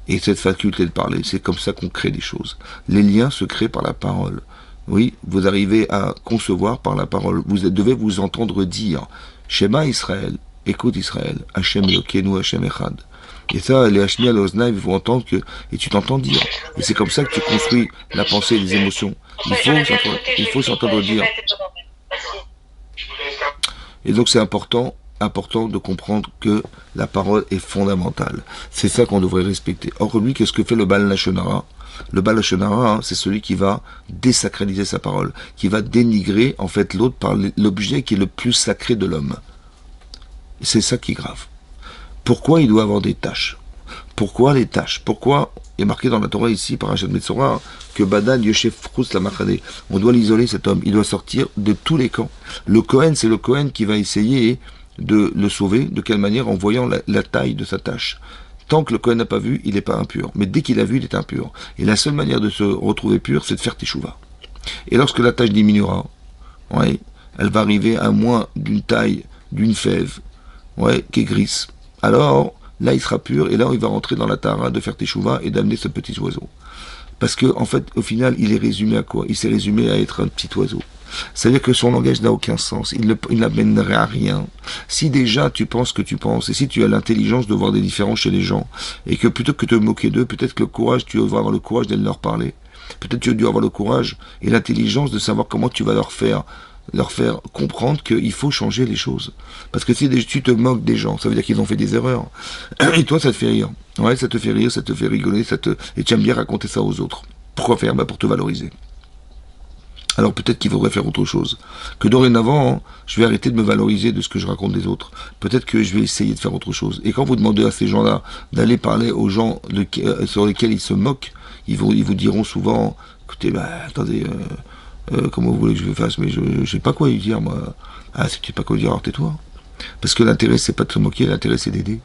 Et cette faculté de parler, c'est comme ça qu'on crée des choses. Les liens se créent par la parole. Oui, vous arrivez à concevoir par la parole. Vous devez vous entendre dire, Shema Israël, écoute Israël, Hachem Elokeinu, Hachem Echad. Et ça, les Hashmi al-Oznaï, ils vont entendre que, et tu t'entends dire. Et c'est comme ça que tu construis la pensée et les émotions. Il faut s'entendre dire. Et donc c'est important de comprendre que la parole est fondamentale. C'est ça qu'on devrait respecter. Or, lui, qu'est-ce que fait le Baal Lashon Hara? Le Baal Lashon Hara, c'est celui qui va désacraliser sa parole, qui va dénigrer, en fait, l'autre par l'objet qui est le plus sacré de l'homme. Et c'est ça qui est grave. Pourquoi il doit avoir des tâches? Pourquoi les tâches? Pourquoi il est marqué dans la Torah ici, par Hachem Metzora, que Badan Yosef Frous la Machadeh, on doit l'isoler cet homme, il doit sortir de tous les camps. Le Kohen, c'est le Kohen qui va essayer de le sauver, de quelle manière? En voyant la taille de sa tâche. Tant que le Kohen n'a pas vu, il n'est pas impur. Mais dès qu'il a vu, il est impur. Et la seule manière de se retrouver pur, c'est de faire teshuva. Et lorsque la tâche diminuera, ouais, elle va arriver à moins d'une taille, d'une fève, ouais, qui est grise. Alors, là, il sera pur, et là, il va rentrer dans la tara de faire teshuva et d'amener ce petit oiseau. Parce que, en fait, au final, il est résumé à quoi? Il s'est résumé à être un petit oiseau. C'est-à-dire que son langage n'a aucun sens. Il n'amènerait à rien. Si déjà tu penses que tu penses, et si tu as l'intelligence de voir des différences chez les gens, et que plutôt que de te moquer d'eux, peut-être que le courage, tu vas avoir le courage d'aller leur parler. Peut-être que tu dois avoir le courage et l'intelligence de savoir comment tu vas leur faire leur faire comprendre qu'il faut changer les choses. Parce que si tu te moques des gens, ça veut dire qu'ils ont fait des erreurs. Et toi, ça te fait rire. Ouais, ça te fait rire, ça te fait rigoler, et tu aimes bien raconter ça aux autres. Pourquoi faire? Pour te valoriser. Alors peut-être qu'il faudrait faire autre chose. Que dorénavant, je vais arrêter de me valoriser de ce que je raconte des autres. Peut-être que je vais essayer de faire autre chose. Et quand vous demandez à ces gens-là d'aller parler aux gens sur lesquels ils se moquent, ils vous diront souvent, écoutez, attendez, comment vous voulez que je fasse? Mais je sais pas quoi lui dire, moi. Ah, si tu sais pas quoi lui dire, alors tais-toi. Parce que l'intérêt, c'est pas de se moquer, l'intérêt, c'est d'aider.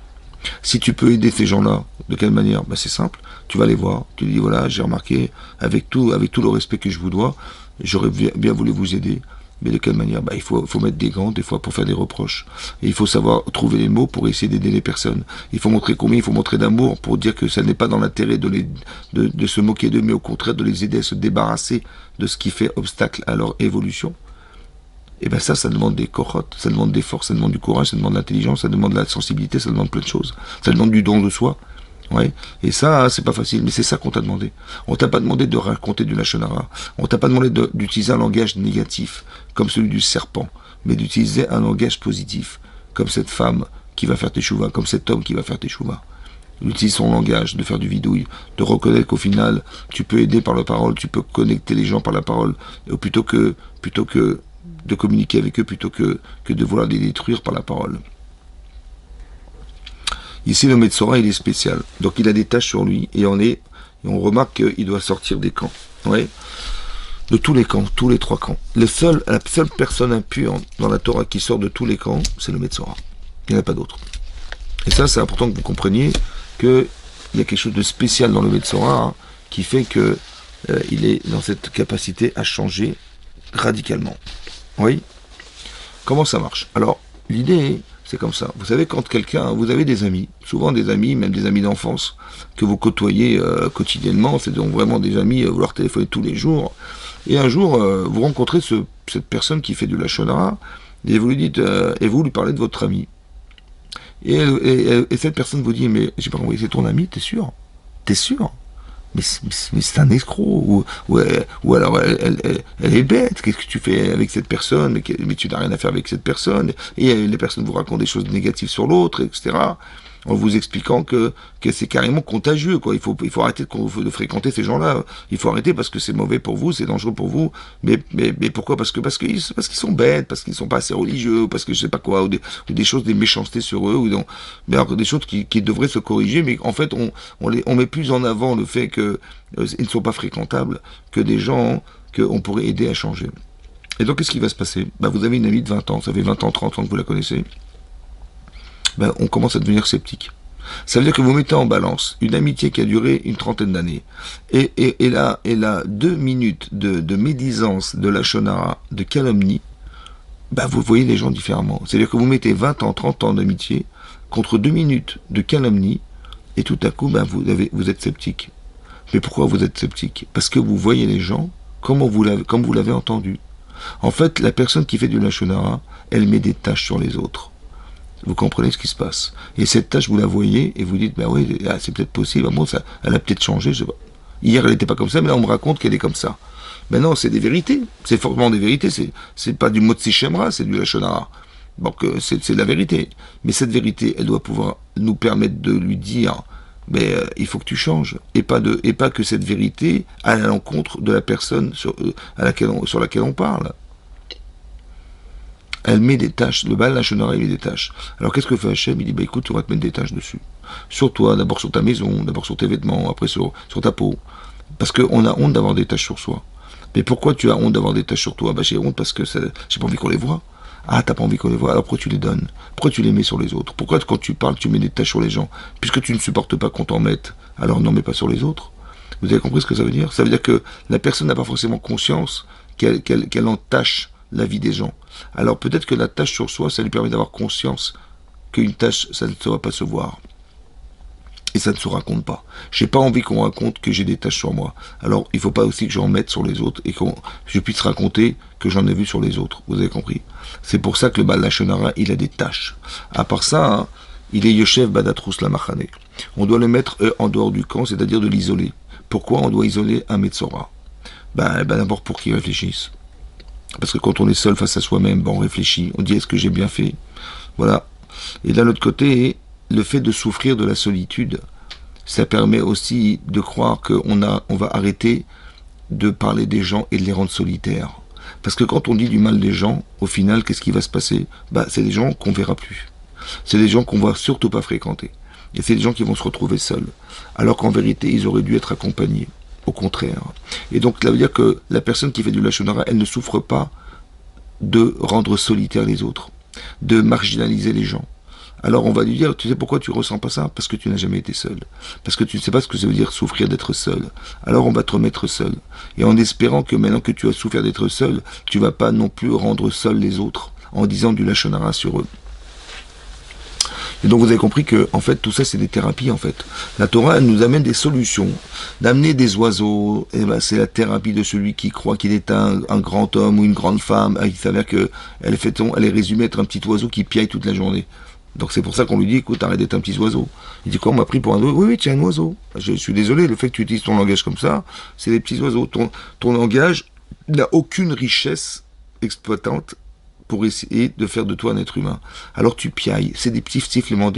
Si tu peux aider ces gens-là, de quelle manière? C'est simple. Tu vas les voir. Tu dis, voilà, j'ai remarqué, avec tout le respect que je vous dois, j'aurais bien voulu vous aider. Mais de quelle manière? Il faut mettre des gants, des fois, pour faire des reproches. Et il faut savoir trouver les mots pour essayer d'aider les personnes. Il faut montrer combien, il faut montrer d'amour pour dire que ça n'est pas dans l'intérêt de se moquer d'eux, mais au contraire de les aider à se débarrasser de ce qui fait obstacle à leur évolution. Et ça demande des corottes, ça demande des forces, ça demande du courage, ça demande de l'intelligence, ça demande de la sensibilité, ça demande plein de choses. Ça demande du don de soi. Ouais. Et ça, c'est pas facile, mais c'est ça qu'on t'a demandé. On t'a pas demandé de raconter du lachonara. On t'a pas demandé d'utiliser un langage négatif, comme celui du serpent, mais d'utiliser un langage positif, comme cette femme qui va faire tes chouvas, comme cet homme qui va faire tes chouvas. D'utiliser son langage, de faire du vidouille, de reconnaître qu'au final, tu peux aider par la parole, tu peux connecter les gens par la parole, plutôt que de communiquer avec eux, plutôt que de vouloir les détruire par la parole. Ici, le Metzora, il est spécial. Donc, il a des tâches sur lui, et on remarque qu'il doit sortir des camps. Ouais. De tous les camps, tous les 3 camps. La seule personne impure dans la Torah qui sort de tous les camps, c'est le Metzora. Il n'y en a pas d'autre. Et ça, c'est important que vous compreniez qu'il y a quelque chose de spécial dans le Metzora qui fait que il est dans cette capacité à changer radicalement. Oui. Comment ça marche? Alors, l'idée, c'est comme ça. Vous savez, quand vous avez des amis, souvent des amis, même des amis d'enfance, que vous côtoyez quotidiennement, c'est donc vraiment des amis, vous leur téléphonez tous les jours, et un jour, vous rencontrez cette personne qui fait du lachonara, et vous lui dites, et vous lui parlez de votre ami. Et cette personne vous dit, mais j'ai pas compris, c'est ton ami, t'es sûr? T'es sûr? Mais c'est un escroc, ou alors elle est bête, qu'est-ce que tu fais avec cette personne, mais tu n'as rien à faire avec cette personne, et les personnes vous racontent des choses négatives sur l'autre, etc., en vous expliquant que c'est carrément contagieux, quoi. Il faut arrêter de fréquenter ces gens-là, il faut arrêter parce que c'est mauvais pour vous, c'est dangereux pour vous, mais pourquoi? Parce qu'ils sont bêtes, parce qu'ils sont pas assez religieux, parce que je sais pas quoi, ou des choses, des méchancetés sur eux, mais alors des choses qui devraient se corriger, mais en fait on met plus en avant le fait que ils ne sont pas fréquentables que des gens qu'on pourrait aider à changer. Et donc qu'est-ce qui va se passer? Vous avez une amie de 20 ans, ça fait 20 ans, 30 ans que vous la connaissez, on commence à devenir sceptique. Ça veut dire que vous mettez en balance une amitié qui a duré une trentaine d'années, et là 2 minutes de médisance, de lachonara, de calomnie, vous voyez les gens différemment. C'est-à-dire que vous mettez 20 ans, 30 ans d'amitié contre 2 minutes de calomnie, et tout à coup, vous êtes sceptique. Mais pourquoi vous êtes sceptique? Parce que vous voyez les gens comme vous l'avez entendu. En fait, la personne qui fait du lachonara, elle met des taches sur les autres. Vous comprenez ce qui se passe. Et cette tâche, vous la voyez, et vous dites, oui, c'est peut-être possible, elle a peut-être changé, je sais pas. Hier, elle n'était pas comme ça, mais là, on me raconte qu'elle est comme ça. Non, c'est des vérités. C'est fortement des vérités. C'est pas du motzi shemra, c'est du lachonara. Donc, c'est la vérité. Mais cette vérité, elle doit pouvoir nous permettre de lui dire, il faut que tu changes. Et pas que cette vérité aille à l'encontre de la personne sur laquelle on parle. Elle met des tâches, le Baal Lachonara, il met des tâches. Alors qu'est-ce que fait Hachem? Il dit, écoute, on va te mettre des tâches dessus. Sur toi, d'abord sur ta maison, d'abord sur tes vêtements, après sur ta peau. Parce qu'on a honte d'avoir des tâches sur soi. Mais pourquoi tu as honte d'avoir des tâches sur toi? J'ai honte parce que j'ai pas envie qu'on les voit. Ah, t'as pas envie qu'on les voit, alors pourquoi tu les donnes? Pourquoi tu les mets sur les autres? Pourquoi quand tu parles, tu mets des tâches sur les gens? Puisque tu ne supportes pas qu'on t'en mette, alors n'en mets pas sur les autres. Vous avez compris ce que ça veut dire? Ça veut dire que la personne n'a pas forcément conscience qu'elle entache la vie des gens. Alors peut-être que la tâche sur soi, ça lui permet d'avoir conscience qu'une tâche, ça ne va pas se voir. Et ça ne se raconte pas. J'ai pas envie qu'on raconte que j'ai des tâches sur moi. Alors il faut pas aussi que j'en mette sur les autres et que je puisse raconter que j'en ai vu sur les autres. Vous avez compris? C'est pour ça que le Baal Lachonara, il a des tâches. À part ça, il est Yoshev Badatrous Lamachane. On doit le mettre en dehors du camp, c'est-à-dire de l'isoler. Pourquoi on doit isoler un Metzora? D'abord pour qu'il réfléchisse. Parce que quand on est seul face à soi-même, ben on réfléchit, on dit est-ce que j'ai bien fait? Voilà. Et d'un autre côté, le fait de souffrir de la solitude, ça permet aussi de croire on va arrêter de parler des gens et de les rendre solitaires. Parce que quand on dit du mal des gens, au final, qu'est-ce qui va se passer? Bah, c'est des gens qu'on verra plus. C'est des gens qu'on va surtout pas fréquenter. Et c'est des gens qui vont se retrouver seuls. Alors qu'en vérité, ils auraient dû être accompagnés. Au contraire. Et donc, ça veut dire que la personne qui fait du Lachon Hara, elle ne souffre pas de rendre solitaires les autres, de marginaliser les gens. Alors on va lui dire, tu sais pourquoi tu ressens pas ça? Parce que tu n'as jamais été seul. Parce que tu ne sais pas ce que ça veut dire souffrir d'être seul. Alors on va te remettre seul. Et en espérant que maintenant que tu as souffert d'être seul, tu vas pas non plus rendre seul les autres en disant du Lachon Hara sur eux. Et donc vous avez compris que en fait tout ça c'est des thérapies en fait. La Torah elle nous amène des solutions. D'amener des oiseaux, et ben, c'est la thérapie de celui qui croit qu'il est un grand homme ou une grande femme. Il s'avère que elle est résumée être un petit oiseau qui piaille toute la journée. Donc c'est pour ça qu'on lui dit écoute arrête d'être un petit oiseau. Il dit quoi on m'a pris pour un oiseau? Oui oui tu es un oiseau. Je suis désolé le fait que tu utilises ton langage comme ça, c'est des petits oiseaux. Ton langage n'a aucune richesse exploitante pour essayer de faire de toi un être humain. Alors tu piailles, c'est des petits sifflements,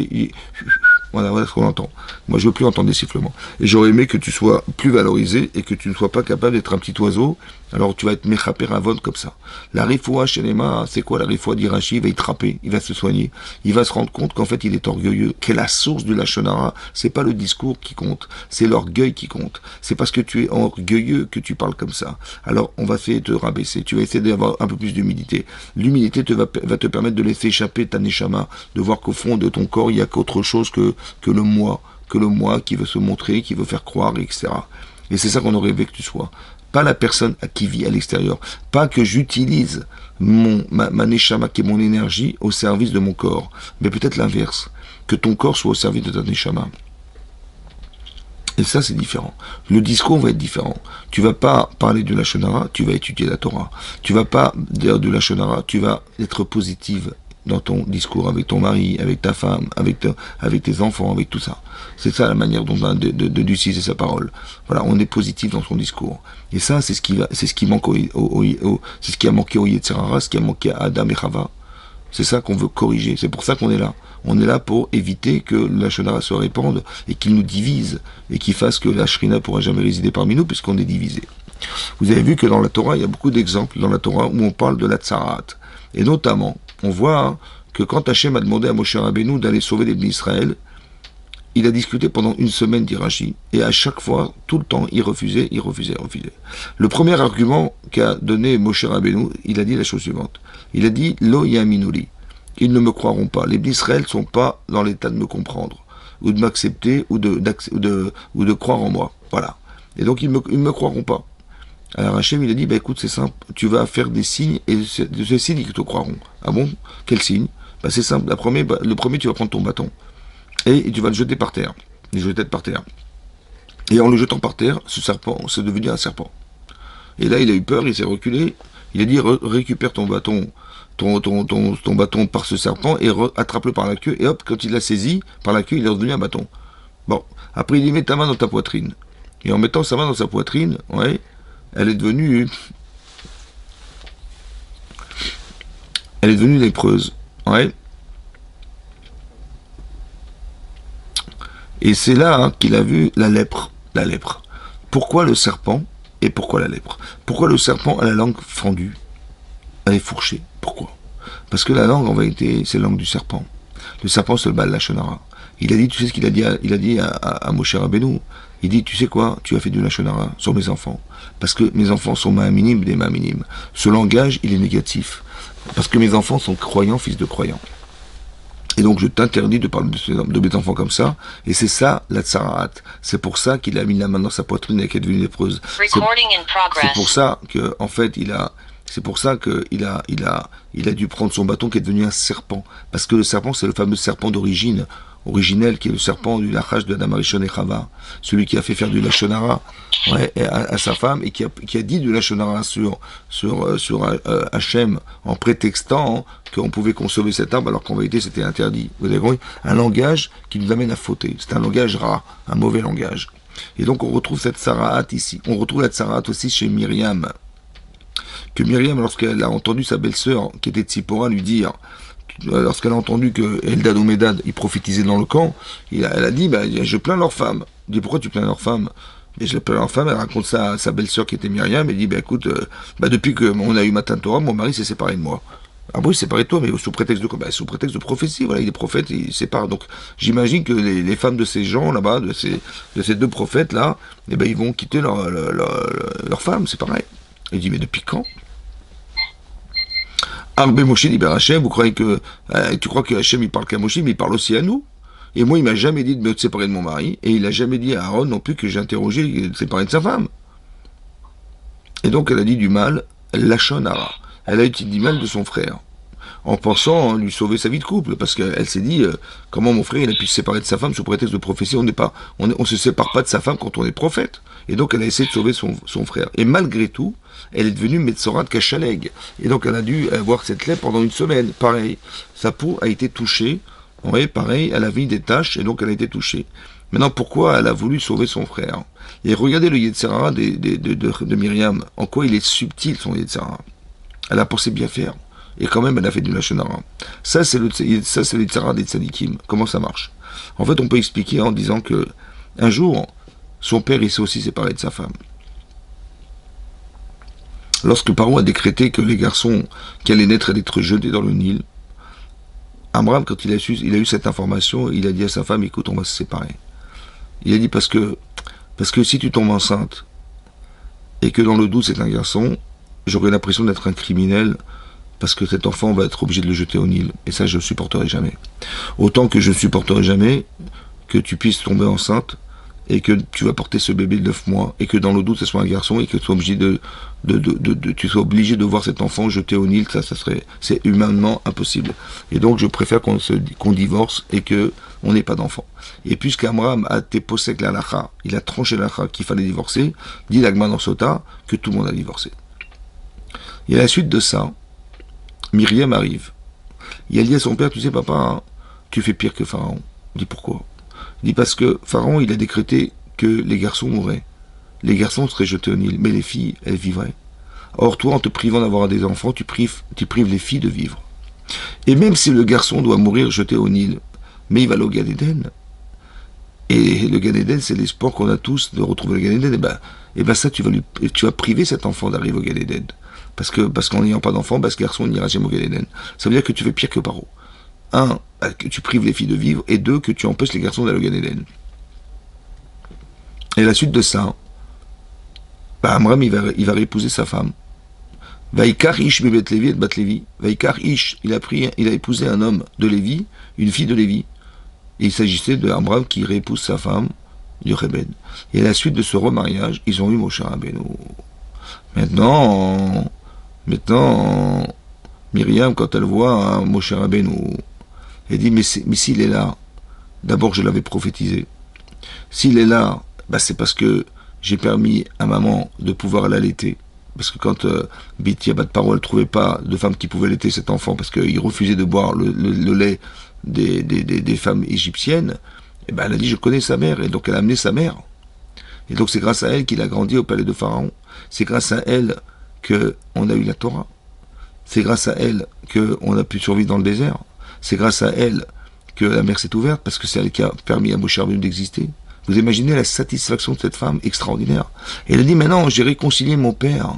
voilà ce qu'on entend. Moi je veux plus entendre des sifflements. Et j'aurais aimé que tu sois plus valorisé et que tu ne sois pas capable d'être un petit oiseau, alors tu vas être méchapé ravon comme ça. La rifoua chez les mains, c'est quoi la rifoua d'Irachi? Il va y trapper, il va se soigner, il va se rendre compte qu'en fait il est orgueilleux, qu'est la source du Lachon Hara, c'est pas le discours qui compte, c'est l'orgueil qui compte. C'est parce que tu es orgueilleux que tu parles comme ça. Alors on va essayer de te rabaisser, tu vas essayer d'avoir un peu plus d'humilité. L'humilité va te permettre de laisser échapper ta neshama, de voir qu'au fond de ton corps il y a qu'autre chose que le moi qui veut se montrer, qui veut faire croire, etc. Et c'est ça qu'on aurait rêvé que tu sois. Pas la personne qui vit à l'extérieur. Pas que j'utilise ma neshama, qui est mon énergie, au service de mon corps. Mais peut-être l'inverse. Que ton corps soit au service de ta neshama. Et ça, c'est différent. Le discours va être différent. Tu vas pas parler de Lachon Hara, tu vas étudier la Torah. Tu vas pas dire de Lachon Hara, tu vas être positive dans ton discours avec ton mari, avec ta femme, avec tes enfants, avec tout ça. C'est ça la manière dont on a d'utiliser sa parole. Voilà, on est positif dans son discours. Et ça, c'est ce qui manque c'est ce qui a manqué au Yetzer Hara, ce qui a manqué à Adam et Chava. C'est ça qu'on veut corriger. C'est pour ça qu'on est là. On est là pour éviter que la Lachon Hara se répande et qu'il nous divise et qu'il fasse que la Shrina ne pourra jamais résider parmi nous puisqu'on est divisé. Vous avez vu que dans la Torah, il y a beaucoup d'exemples dans la Torah où on parle de la Tsarat. Et notamment, on voit que quand Hachem a demandé à Moshe Rabbeinu d'aller sauver les Bnei Israël, il a discuté pendant une semaine d'Irachi, et à chaque fois, tout le temps, il refusait. Le premier argument qu'a donné Moshe Rabbeinu, il a dit la chose suivante. Il a dit, Lo yaminuli. Ils ne me croiront pas. Les Bnei Israël ne sont pas dans l'état de me comprendre, ou de m'accepter, ou de croire en moi. Voilà. Et donc, ils ne me croiront pas. Alors Hachem, il a dit, bah écoute, c'est simple, tu vas faire des signes, et de ces signes, ils te croiront. Ah bon? Quel signe? Bah c'est simple, le premier, tu vas prendre ton bâton, et tu vas le jeter par terre, par terre. Et en le jetant par terre, ce serpent, c'est devenu un serpent. Et là, il a eu peur, il s'est reculé, il a dit, récupère ton bâton, ton bâton par ce serpent, et attrape-le par la queue, et hop, quand il l'a saisi, par la queue, il est redevenu un bâton. Bon, après, il dit, mets ta main dans ta poitrine. Et en mettant sa main dans sa poitrine, ouais, elle est devenue lépreuse. Ouais. Et c'est là qu'il a vu la lèpre. La lèpre. Pourquoi le serpent et pourquoi la lèpre? Pourquoi le serpent a la langue fendue? Elle est fourchée. Pourquoi? Parce que la langue, en vérité, c'est la langue du serpent. Le serpent, c'est le bal Lachon Hara. Il a dit, tu sais ce qu'il a dit à Moshe Rabbeinu? Il dit, tu sais quoi? Tu as fait du Lachon Hara sur mes enfants. Parce que mes enfants sont ma'aminim, des ma'aminim. Ce langage, il est négatif. Parce que mes enfants sont croyants, fils de croyants. Et donc je t'interdis de parler de mes enfants comme ça. Et c'est ça, la tsarat. C'est pour ça qu'il a mis la main dans sa poitrine et qu'elle est devenue lépreuse. C'est pour ça que, en fait, il a dû prendre son bâton qui est devenu un serpent. Parce que le serpent, c'est le fameux serpent originel, qui est le serpent du lachage de Adam Arishon et Chava. Celui qui a fait faire du Lachon Hara, ouais, à sa femme, et qui a dit du Lachon Hara sur Hachem, en prétextant qu'on pouvait consommer cet arbre, alors qu'en vérité c'était interdit. Vous avez compris? Un langage qui nous amène à fauter. C'est un langage rare, un mauvais langage. Et donc on retrouve cette Tsaraat ici. On retrouve la Tsaraat aussi chez Myriam, que Myriam, lorsqu'elle a entendu sa belle-sœur, qui était Tzipora, lui dire, lorsqu'elle a entendu que Eldad ou Médad, ils prophétisaient dans le camp, elle a dit, bah, je plains leurs femmes. Il dit, pourquoi tu plains leurs femmes? Et je plains leurs femmes, elle raconte ça à sa belle-sœur qui était Myriam, elle dit, bah écoute, depuis qu'on a eu Matan Torah, mon mari s'est séparé de moi. Ah bon, il s'est séparé de toi, mais sous prétexte de quoi? Bah, sous prétexte de prophétie, voilà, il est prophète, il sépare. Donc, j'imagine que les femmes de ces gens là-bas, de ces deux prophètes-là, eh ben, ils vont quitter leur femme, c'est pareil. Il dit, mais depuis quand? Arbe Moshe dit, ben Hachem, tu crois que Hachem il parle qu'à Moshe, mais il parle aussi à nous? Et moi, il m'a jamais dit de me séparer de mon mari, et il a jamais dit à Aaron non plus que j'ai interrogé de séparer de sa femme. Et donc, elle a dit du mal, Lachon Hara. Elle a utilisé du mal de son frère, en pensant lui sauver sa vie de couple, parce qu'elle s'est dit, comment mon frère il a pu se séparer de sa femme sous prétexte de prophétie, on se sépare pas de sa femme quand on est prophète. Et donc elle a essayé de sauver son frère. Et malgré tout, elle est devenue Metzorat Kachaleg. Et donc elle a dû avoir cette lèpre pendant une semaine. Pareil, sa peau a été touchée, oui, pareil, elle a vu des taches, et donc elle a été touchée. Maintenant, pourquoi elle a voulu sauver son frère? Et regardez le Yetzirah de Myriam, en quoi il est subtil son Yetzirah. Elle a pensé bien faire. Et quand même, elle a fait du Lachon Hara. Ça, c'est le Yetzirah des Tzadikim. Comment ça marche? En fait, on peut expliquer en disant que un jour, son père, il s'est aussi séparé de sa femme. Lorsque Paro a décrété que les garçons qui allaient naître allaient être jetés dans le Nil, Amram, quand il a eu cette information, il a dit à sa femme, écoute, on va se séparer. Il a dit parce que si tu tombes enceinte, et que dans le doute c'est un garçon, j'aurais l'impression d'être un criminel, parce que cet enfant va être obligé de le jeter au Nil. Et ça, je ne supporterai jamais. Autant que je ne supporterai jamais que tu puisses tomber enceinte, et que tu vas porter ce bébé de 9 mois, et que dans le doute, ce soit un garçon, et que tu sois obligé de voir cet enfant jeté au Nil, c'est humainement impossible. Et donc, je préfère qu'on divorce, et que on n'ait pas d'enfant. Et puisqu'Amram a été possèque la lacha, il a tranché la lacha qu'il fallait divorcer, dit l'Agma dans Sota, que tout le monde a divorcé. Et à la suite de ça, Myriam arrive. Et elle dit à son père, tu sais papa, hein, tu fais pire que Pharaon. Il dit pourquoi? Il dit parce que Pharaon, il a décrété que les garçons mourraient. Les garçons seraient jetés au Nil, mais les filles, elles vivraient. Or, toi, en te privant d'avoir des enfants, tu prives les filles de vivre. Et même si le garçon doit mourir jeté au Nil, mais il va aller au Gan Eden. Et le Gan Eden, c'est l'espoir qu'on a tous de retrouver le Gan Eden. Et ben ça, tu vas priver cet enfant d'arriver au Gan Eden. Parce qu'en n'ayant pas d'enfant, ce garçon n'ira jamais au Gan Eden. Ça veut dire que tu fais pire que Paro. Un, que tu prives les filles de vivre, et deux, que tu empêches les garçons d'aller au Gan Eden. Et à la suite de ça, Amram, il va épouser sa femme. Vaikar Ish Bebet Lévi et Bat Lévi. Vaikar Ish, il a épousé un homme de Lévi, une fille de Lévi. Et il s'agissait de Amram qui réépouse sa femme, Yochebed. Et à la suite de ce remariage, ils ont eu Moshe Rabbeinu. Maintenant, Myriam, quand elle voit Moshe Rabbeinu, elle dit, mais s'il est là, d'abord je l'avais prophétisé. S'il est là, c'est parce que j'ai permis à maman de pouvoir l'allaiter. Parce que quand Biti Abat Paro ne trouvait pas de femme qui pouvait allaiter cet enfant, parce qu'il refusait de boire le lait des femmes égyptiennes, elle a dit, je connais sa mère, et donc elle a amené sa mère. Et donc c'est grâce à elle qu'il a grandi au palais de Pharaon. C'est grâce à elle qu'on a eu la Torah. C'est grâce à elle qu'on a pu survivre dans le désert. C'est grâce à elle que la mer s'est ouverte, parce que c'est elle qui a permis à Moshe Rabbeinu d'exister. Vous imaginez la satisfaction de cette femme extraordinaire. Et elle a dit, maintenant j'ai réconcilié mon père.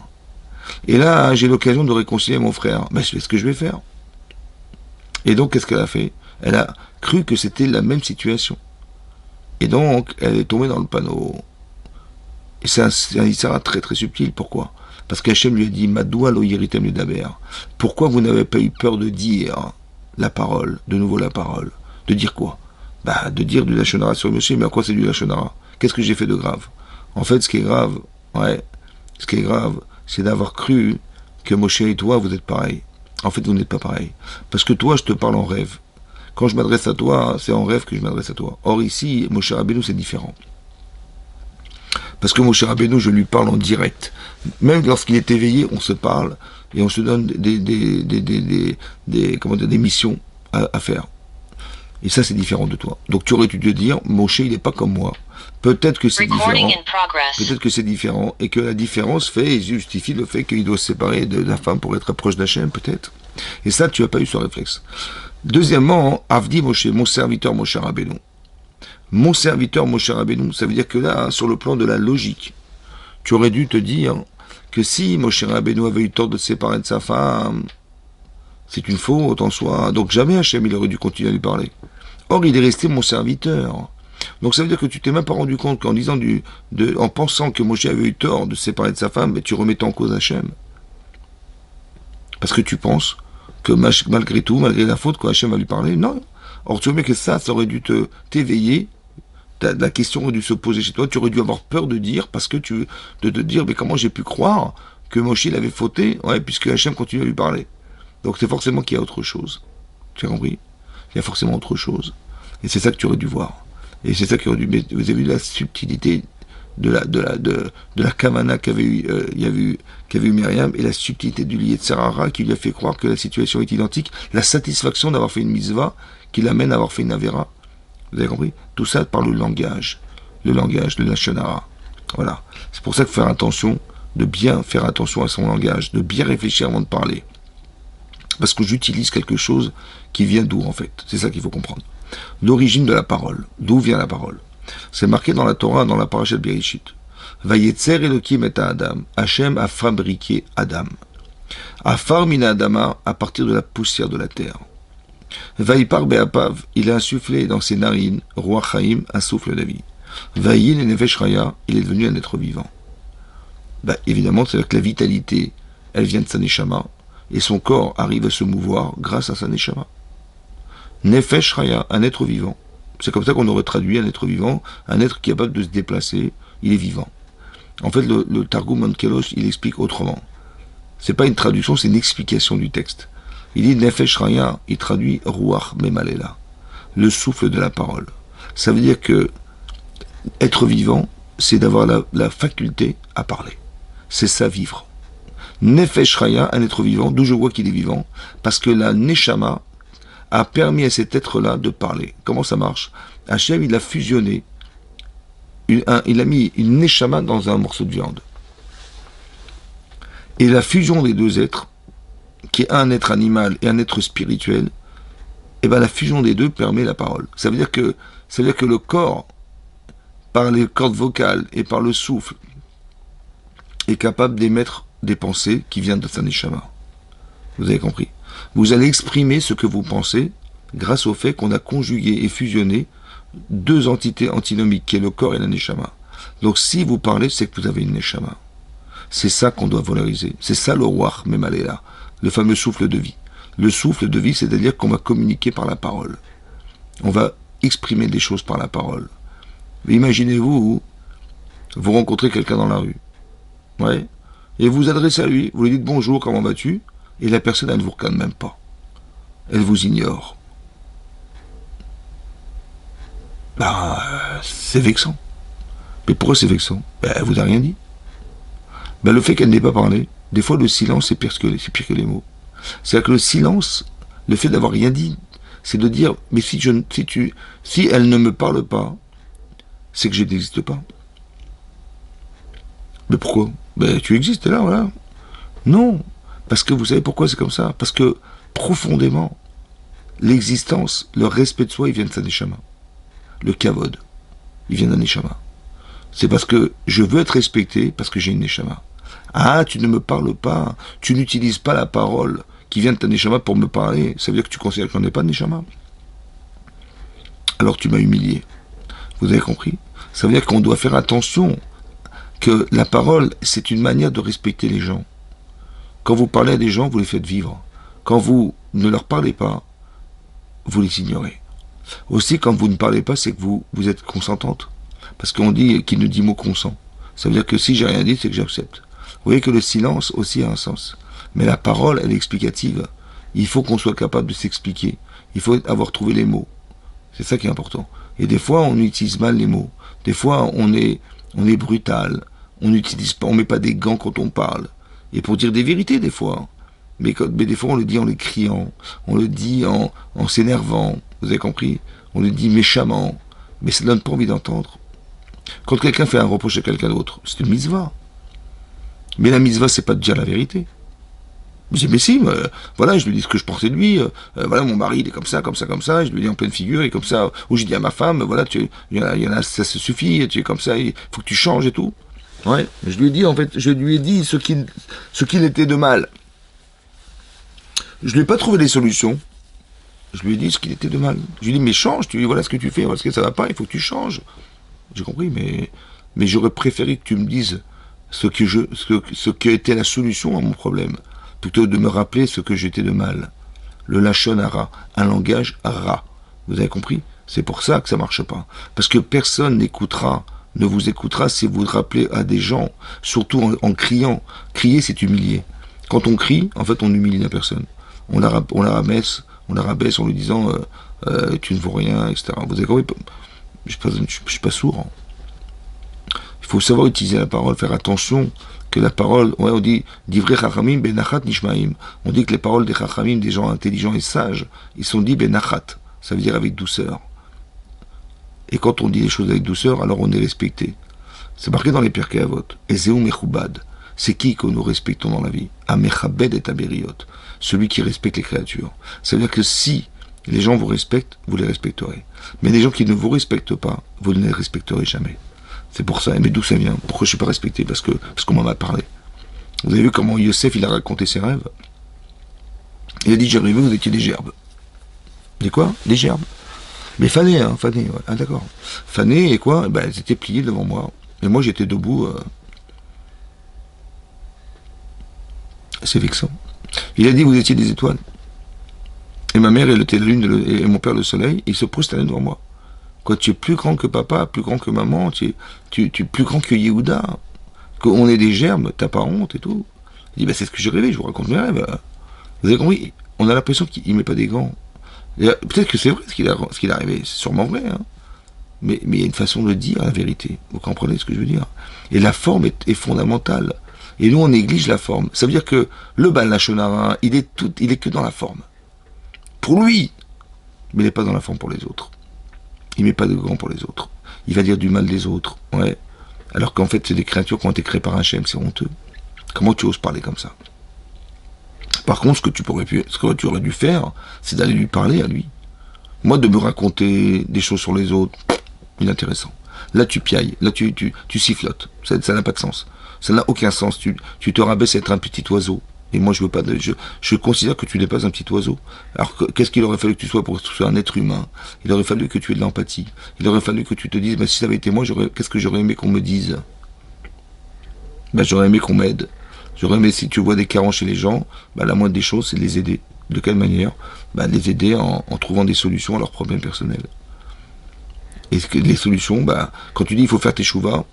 Et là, j'ai l'occasion de réconcilier mon frère. C'est ce que je vais faire. Et donc, qu'est-ce qu'elle a fait? Elle a cru que c'était la même situation. Et donc, elle est tombée dans le panneau. Et c'est un Issara très très subtil. Pourquoi? Parce qu'Hachem lui a dit, Madoua lo yiritem ledaber. Pourquoi vous n'avez pas eu peur de dire la parole, de nouveau la parole? De dire quoi? De dire du Lachon Hara sur Moshe, mais à quoi c'est du Lachon Hara? Qu'est-ce que j'ai fait de grave? En fait, ce qui est grave, c'est d'avoir cru que Moshe et toi, vous êtes pareils. En fait, vous n'êtes pas pareils. Parce que toi, je te parle en rêve. Quand je m'adresse à toi, c'est en rêve que je m'adresse à toi. Or ici, Moshe Rabbeinu, c'est différent. Parce que Moshe Rabbeinu, je lui parle en direct. Même lorsqu'il est éveillé, on se parle et on se donne des missions à faire. Et ça, c'est différent de toi. Donc tu aurais dû te dire, Moshe, il n'est pas comme moi. Peut-être que c'est différent. Peut-être que c'est différent et que la différence fait et justifie le fait qu'il doit se séparer de la femme pour être proche d'Hachem, peut-être. Et ça, tu n'as pas eu ce réflexe. Deuxièmement, Avdi Moshe, mon serviteur Moshe Rabbeinu. Mon serviteur Moshe Rabbeinu, ça veut dire que là, sur le plan de la logique, tu aurais dû te dire que si Moshe Rabbeinu avait eu tort de se séparer de sa femme, c'est une faute en soi. Donc jamais Hachem, il aurait dû continuer à lui parler. Or, il est resté mon serviteur. Donc ça veut dire que tu t'es même pas rendu compte qu'en disant en pensant que Moshe avait eu tort de se séparer de sa femme, mais tu remettais en cause Hachem. Parce que tu penses que malgré tout, malgré la faute, quoi, Hachem va lui parler. Non. Or, tu vois que ça aurait dû t'éveiller. La question aurait dû se poser chez toi. Tu aurais dû avoir peur de dire, parce que de te dire, mais comment j'ai pu croire que Moshe il avait fauté, ouais, puisque Hachem continue à lui parler. Donc c'est forcément qu'il y a autre chose. Tu as compris? Il y a forcément autre chose. Et c'est ça que tu aurais dû voir. Et c'est ça qui aurait dû. Mais vous avez vu la subtilité de la kavana qu'avait eu Myriam et la subtilité du lié de Sarara qui lui a fait croire que la situation est identique, la satisfaction d'avoir fait une mitzvah qui l'amène à avoir fait une avera. Vous avez compris? Tout ça par le langage, le lashon hara. Voilà. C'est pour ça qu'il faut faire attention, de bien faire attention à son langage, de bien réfléchir avant de parler. Parce que j'utilise quelque chose qui vient d'où en fait? C'est ça qu'il faut comprendre. L'origine de la parole. D'où vient la parole? C'est marqué dans la Torah, dans la parasha de Bereshit. Vayetzer Elokim et Adam. Hachem a fabriqué Adam. Afar mina Adama, à partir de la poussière de la terre. Vaipar be'apav, il a insufflé dans ses narines, Roi Chaim, un souffle de vie. Vaïl et Nefesh Raya, il est devenu un être vivant. Évidemment, c'est-à-dire que la vitalité, elle vient de sa neshama, et son corps arrive à se mouvoir grâce à sa neshama. Nefesh Raya, un être vivant. C'est comme ça qu'on aurait traduit un être vivant, un être qui est capable de se déplacer, il est vivant. En fait, le Targum Onkelos, il explique autrement. C'est pas une traduction, c'est une explication du texte. Il dit Nefesh Raya, il traduit Ruach Memalela, le souffle de la parole. Ça veut dire que être vivant, c'est d'avoir la faculté à parler. C'est ça vivre. Nefesh Raya, un être vivant, d'où je vois qu'il est vivant, parce que la Neshama a permis à cet être-là de parler. Comment ça marche? Hachem, il a fusionné, il a mis une Neshama dans un morceau de viande. Et la fusion des deux êtres, qui est un être animal et un être spirituel, et la fusion des deux permet la parole. Ça veut dire que le corps, par les cordes vocales et par le souffle, est capable d'émettre des pensées qui viennent de sa neshama. Vous avez compris? Vous allez exprimer ce que vous pensez grâce au fait qu'on a conjugué et fusionné deux entités antinomiques, qui est le corps et la neshama. Donc si vous parlez, c'est que vous avez une neshama. C'est ça qu'on doit valoriser. C'est ça le Ruach Memalela, le fameux souffle de vie. Le souffle de vie, c'est-à-dire qu'on va communiquer par la parole. On va exprimer des choses par la parole. Imaginez-vous, vous rencontrez quelqu'un dans la rue. Ouais. Et vous vous adressez à lui, vous lui dites bonjour, comment vas-tu? Et la personne, elle ne vous regarde même pas. Elle vous ignore. C'est vexant. Mais pourquoi c'est vexant? Elle vous a rien dit. Le fait qu'elle n'ait pas parlé, des fois le silence c'est pire que les mots. C'est-à-dire que le silence, le fait d'avoir rien dit, c'est de dire, mais si elle ne me parle pas, c'est que je n'existe pas. Mais pourquoi? Tu existes, t'es là, voilà. Non, parce que vous savez pourquoi c'est comme ça? Parce que profondément, l'existence, le respect de soi, il vient de sa neshama. Le kavod, il vient d'un neshama. C'est parce que je veux être respecté, parce que j'ai une neshama. Ah, tu ne me parles pas, tu n'utilises pas la parole qui vient de ta neshama pour me parler, ça veut dire que tu considères que j'en ai pas de neshama. Alors tu m'as humilié. Vous avez compris? Ça veut dire qu'on doit faire attention que la parole, c'est une manière de respecter les gens. Quand vous parlez à des gens, vous les faites vivre. Quand vous ne leur parlez pas, vous les ignorez. Aussi, quand vous ne parlez pas, c'est que vous êtes consentante. Parce qu'on dit qu'il ne dit mot consent. Ça veut dire que si j'ai rien dit, c'est que j'accepte. Vous voyez que le silence aussi a un sens. Mais la parole, elle est explicative. Il faut qu'on soit capable de s'expliquer. Il faut avoir trouvé les mots. C'est ça qui est important. Et des fois, on utilise mal les mots. Des fois, on est brutal. On n'utilise pas, on met pas des gants quand on parle. Et pour dire des vérités, des fois. Mais des fois, on le dit en les criant. On le dit en s'énervant. Vous avez compris? On le dit méchamment. Mais ça donne pas envie d'entendre. Quand quelqu'un fait un reproche à quelqu'un d'autre, c'est une mitzvah. Mais la mitzvah, c'est pas de dire la vérité. Je dis, mais si, voilà, je lui dis ce que je pensais de lui, voilà, mon mari, il est comme ça, comme ça, comme ça, je lui dis en pleine figure, et comme ça, ou je dis à ma femme, voilà, il y en a, ça se suffit, tu es comme ça, il faut que tu changes et tout. Ouais, je lui ai dit, en fait, je lui ai dit ce qu'il était de mal. Je lui ai pas trouvé des solutions. Je lui ai dit ce qu'il était de mal. Je lui ai dit, mais change, tu voilà ce que tu fais, voilà ce que ça va pas, il faut que tu changes. J'ai compris, mais j'aurais préféré que tu me dises ce qui était la solution à mon problème, plutôt de me rappeler ce que j'étais de mal. Le lachon hara, un langage hara. Vous avez compris? C'est pour ça que ça marche pas. Parce que personne ne vous écoutera si vous vous rappelez à des gens, surtout en criant. Crier, c'est humilier. Quand on crie, en fait, on humilie la personne. On la rabaisse en lui disant tu ne vaux rien, etc. Vous avez compris? Je suis pas sourd. Hein. Il faut savoir utiliser la parole, faire attention que la parole, ouais, on dit divrei chachamim benachat nishmaim. On dit que les paroles des chachamim, des gens intelligents et sages, ils sont dits benachat. Ça veut dire avec douceur. Et quand on dit les choses avec douceur, alors on est respecté. C'est marqué dans les Pirkei Avot. Ezeu mechubad. C'est qui que nous respectons dans la vie? Amechabed et aberiot. Celui qui respecte les créatures. Ça veut dire que si les gens vous respectent, vous les respecterez. Mais les gens qui ne vous respectent pas, vous ne les respecterez jamais. C'est pour ça. Mais d'où ça vient? Pourquoi je ne suis pas respecté? Parce qu'on m'en a parlé. Vous avez vu comment Yosef, il a raconté ses rêves? Il a dit, j'ai rêvé, vous étiez des gerbes. Des quoi? Des gerbes. Mais fanées, hein, fanées. Ouais. Ah d'accord. Fanées et quoi? Ben, elles étaient pliées devant moi. Et moi, j'étais debout. C'est vexant. Il a dit, vous étiez des étoiles. Et ma mère, elle était la lune et mon père le soleil. Et il se prosternaient devant moi. Quoi, tu es plus grand que papa, plus grand que maman, tu es plus grand que Yehuda. Qu'on est des gerbes, t'as pas honte et tout. Il dit, bah, c'est ce que j'ai rêvé, je vous raconte mes rêves. Vous avez compris? On a l'impression qu'il met pas des gants. Peut-être que c'est vrai ce qu'il a rêvé, c'est sûrement vrai. Hein. Mais il y a une façon de dire la vérité. Vous comprenez ce que je veux dire? Et la forme est fondamentale. Et nous, on néglige la forme. Ça veut dire que le Baal Lachon Hara, il est que dans la forme. Pour lui, mais il n'est pas dans la forme pour les autres. Il met pas de gants pour les autres. Il va dire du mal des autres. Ouais. Alors qu'en fait, c'est des créatures qui ont été créées par Hachem, c'est honteux. Comment tu oses parler comme ça? Par contre, ce que tu aurais dû faire, c'est d'aller lui parler à lui. Moi, de me raconter des choses sur les autres, inintéressant. Là, tu piailles, là, tu sifflotes. Ça n'a pas de sens. Ça n'a aucun sens. Tu te rabaisses à être un petit oiseau. Et moi, je veux pas. Je considère que tu n'es pas un petit oiseau. Alors, qu'est-ce qu'il aurait fallu que tu sois pour que tu sois un être humain? Il aurait fallu que tu aies de l'empathie. Il aurait fallu que tu te dises, bah, si ça avait été moi, qu'est-ce que j'aurais aimé qu'on me dise? Bah, j'aurais aimé qu'on m'aide. J'aurais aimé, si tu vois des carences chez les gens, bah, la moindre des choses, c'est de les aider. De quelle manière? Bah, les aider en trouvant des solutions à leurs problèmes personnels. Et les solutions, bah, quand tu dis il faut faire tes chouvas,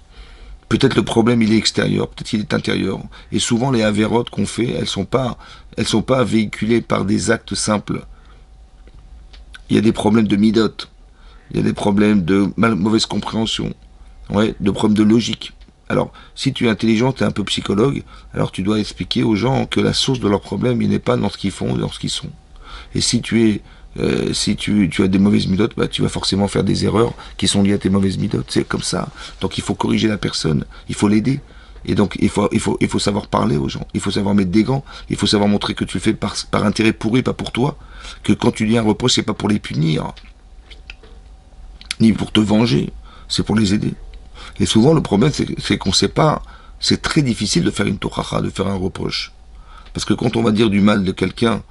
peut-être le problème il est extérieur, peut-être il est intérieur. Et souvent les avérotes qu'on fait, elles sont pas véhiculées par des actes simples. Il y a des problèmes de midot, il y a des problèmes de mauvaise compréhension, ouais, de problèmes de logique. Alors, si tu es intelligent, tu es un peu psychologue, alors tu dois expliquer aux gens que la source de leurs problèmes, il n'est pas dans ce qu'ils font, mais dans ce qu'ils sont. Et si tu as des mauvaises midotes, bah, tu vas forcément faire des erreurs qui sont liées à tes mauvaises midotes. C'est comme ça. Donc il faut corriger la personne, il faut l'aider. Et donc il faut savoir parler aux gens, il faut savoir mettre des gants, il faut savoir montrer que tu le fais par intérêt pour eux, pas pour toi. Que quand tu dis un reproche, c'est pas pour les punir, ni pour te venger, c'est pour les aider. Et souvent le problème, c'est qu'on sait pas, c'est très difficile de faire une tochacha, de faire un reproche. Parce que quand on va dire du mal de quelqu'un,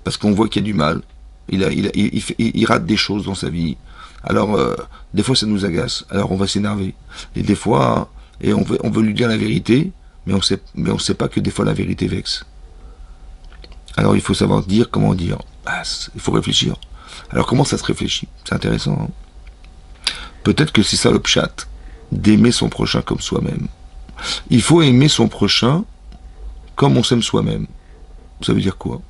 parce qu'on voit qu'il y a du mal, il rate des choses dans sa vie. Alors, des fois, ça nous agace. Alors, on va s'énerver. Et des fois, on veut lui dire la vérité, mais on sait pas que des fois, la vérité vexe. Alors, il faut savoir dire comment dire. Ah, il faut réfléchir. Alors, comment ça se réfléchit? C'est intéressant. Hein. Peut-être que c'est ça le pshat, d'aimer son prochain comme soi-même. Il faut aimer son prochain comme on s'aime soi-même. Ça veut dire quoi?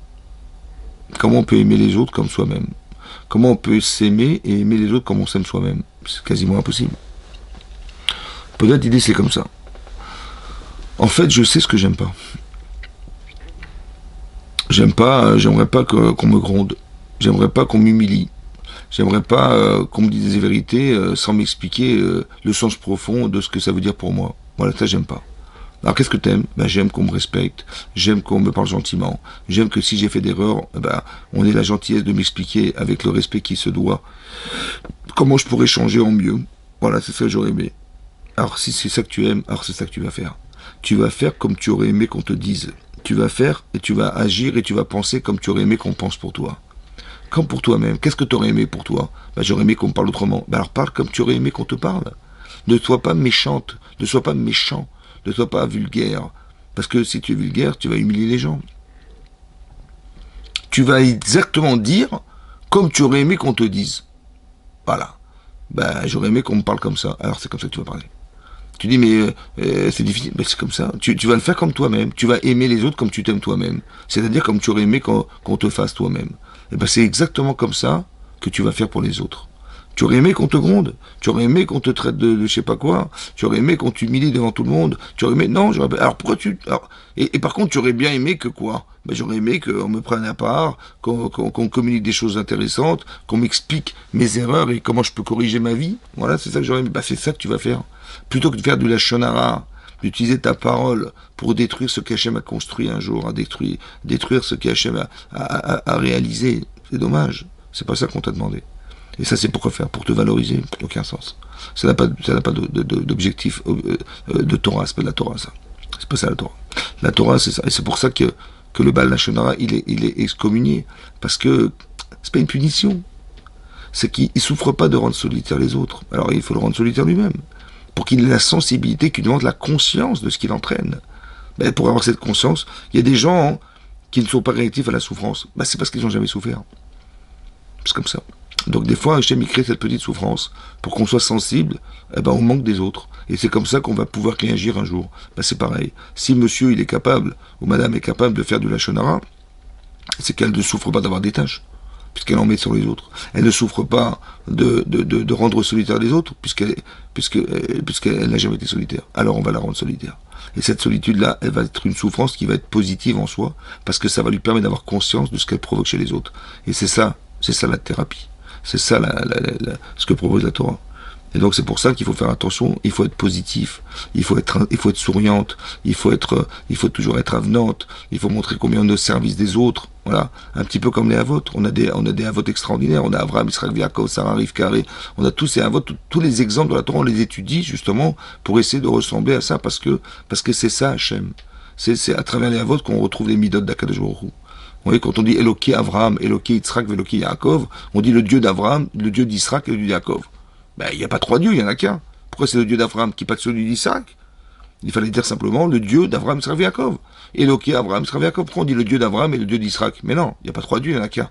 Comment on peut aimer les autres comme soi-même? Comment on peut s'aimer et aimer les autres comme on s'aime soi-même? C'est quasiment impossible. Peut-être l'idée c'est comme ça. En fait, je sais ce que j'aime pas. J'aimerais pas qu'on me gronde. J'aimerais pas qu'on m'humilie. J'aimerais pas qu'on me dise des vérités sans m'expliquer le sens profond de ce que ça veut dire pour moi. Voilà, ça j'aime pas. Alors qu'est-ce que t'aimes? Ben, j'aime qu'on me respecte, j'aime qu'on me parle gentiment, j'aime que si j'ai fait d'erreurs, ben, on ait la gentillesse de m'expliquer avec le respect qui se doit comment je pourrais changer en mieux. Voilà, c'est ça que j'aurais aimé. Alors si c'est ça que tu aimes, alors c'est ça que tu vas faire. Tu vas faire comme tu aurais aimé qu'on te dise. Tu vas faire et tu vas agir et tu vas penser comme tu aurais aimé qu'on pense pour toi. Comme pour toi-même. Qu'est-ce que tu aurais aimé pour toi? Ben, j'aurais aimé qu'on me parle autrement. Ben, alors parle comme tu aurais aimé qu'on te parle. Ne sois pas méchante, ne sois pas méchant, ne sois pas vulgaire. Parce que si tu es vulgaire, tu vas humilier les gens. Tu vas exactement dire comme tu aurais aimé qu'on te dise. Voilà. Ben, j'aurais aimé qu'on me parle comme ça. Alors c'est comme ça que tu vas parler. Tu dis, mais c'est difficile. Mais c'est comme ça. Tu vas le faire comme toi-même. Tu vas aimer les autres comme tu t'aimes toi-même. C'est-à-dire comme tu aurais aimé qu'on te fasse toi-même. Et ben, c'est exactement comme ça que tu vas faire pour les autres. Tu aurais aimé qu'on te gronde. Tu aurais aimé qu'on te traite de je sais pas quoi. Tu aurais aimé qu'on t'humilie devant tout le monde. Tu aurais aimé... Non, j'aurais... Alors pourquoi tu... Alors... Et par contre, tu aurais bien aimé que quoi? Ben, j'aurais aimé qu'on me prenne à part, qu'on communique des choses intéressantes, qu'on m'explique mes erreurs et comment je peux corriger ma vie. Voilà, c'est ça que j'aurais aimé. Ben, c'est ça que tu vas faire. Plutôt que de faire de la shonara, d'utiliser ta parole pour détruire ce qu'Hachem a construit un jour, à détruire ce qu'Hachem a réalisé. C'est dommage. C'est pas ça qu'on t'a demandé. Et ça, c'est pourquoi faire? Pour te valoriser? Aucun sens. Ça n'a pas d'objectif de Torah. C'est pas de la Torah, ça. C'est pas ça la Torah. La Torah, c'est ça. Et c'est pour ça que le Baal Lachon il est excommunié. Parce que c'est pas une punition. C'est qu'il souffre pas de rendre solitaire les autres. Alors il faut le rendre solitaire lui-même. Pour qu'il ait la sensibilité, qu'il demande la conscience de ce qu'il entraîne. Ben, pour avoir cette conscience, il y a des gens qui ne sont pas réactifs à la souffrance. Ben, c'est parce qu'ils n'ont jamais souffert. C'est comme ça. Donc des fois, Hachem crée cette petite souffrance pour qu'on soit sensible au manque des autres. Et c'est comme ça qu'on va pouvoir réagir un jour. Ben, c'est pareil. Si monsieur il est capable, ou madame est capable de faire du lachonara, c'est qu'elle ne souffre pas d'avoir des tâches, puisqu'elle en met sur les autres. Elle ne souffre pas de rendre solitaire les autres, puisqu'elle n'a jamais été solitaire. Alors on va la rendre solitaire. Et cette solitude-là, elle va être une souffrance qui va être positive en soi, parce que ça va lui permettre d'avoir conscience de ce qu'elle provoque chez les autres. Et c'est ça la thérapie. C'est ça ce que propose la Torah. Et donc c'est pour ça qu'il faut faire attention, il faut être positif, il faut être souriante, il faut toujours être avenante, il faut montrer combien on est au service des autres, voilà, un petit peu comme les Havot. On a des Havot extraordinaires, on a Avraham, Yitzhak, Yaakov, Sarah, Rivka, on a tous ces Havot, tous les exemples de la Torah, on les étudie justement pour essayer de ressembler à ça, parce que c'est ça Hachem. C'est à travers les Havot qu'on retrouve les Midot d'Akadosh Baruch Hu. Vous voyez, quand on dit Eloké Avraham, Eloké Yitzhak, Eloké Yaakov, on dit le Dieu d'Avraham, le Dieu d'Israël et le Dieu de Yaakov. Ben, il n'y a pas trois dieux, il n'y en a qu'un. Pourquoi c'est le Dieu d'Avraham qui n'est pas celui d'Isaac? Il fallait dire simplement le Dieu d'Avraham, Israël et Yaakov. Eloké Avraham, Israël et Yaakov. Pourquoi on dit le Dieu d'Avraham et le Dieu d'Israël? Mais non, il n'y a pas trois dieux, il n'y en a qu'un.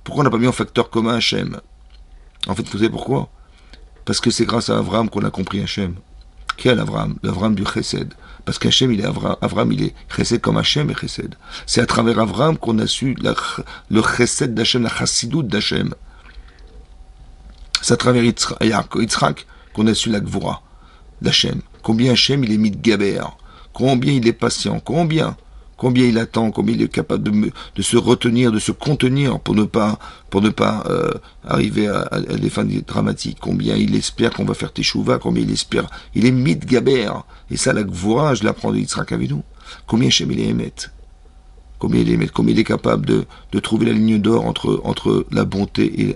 Pourquoi on n'a pas mis en facteur commun Hachem? En fait, vous savez pourquoi? Parce que c'est grâce à Avraham qu'on a compris Hachem. Quel Avraham? L'Avraham du Chesed. Parce qu'Hachem, il est Avraham, il est Chesed comme Hachem est Chesed. C'est à travers Avraham qu'on a su le Chesed d'Hachem, la Chassidoute d'Hachem. C'est à travers Yitzhak qu'on a su la Gvura d'Hachem. Combien Hachem il est mis de Gaber, combien il est patient, combien il attend, combien il est capable de se retenir, de se contenir pour ne pas arriver à des fins dramatiques, combien il espère qu'on va faire Teshuvah, combien il espère, il est mis de Gaber. Et ça, la Gvura, je l'apprends de Yitzhak Avinu. Combien Hachem il est émet. Combien il est capable de trouver la ligne d'or entre la bonté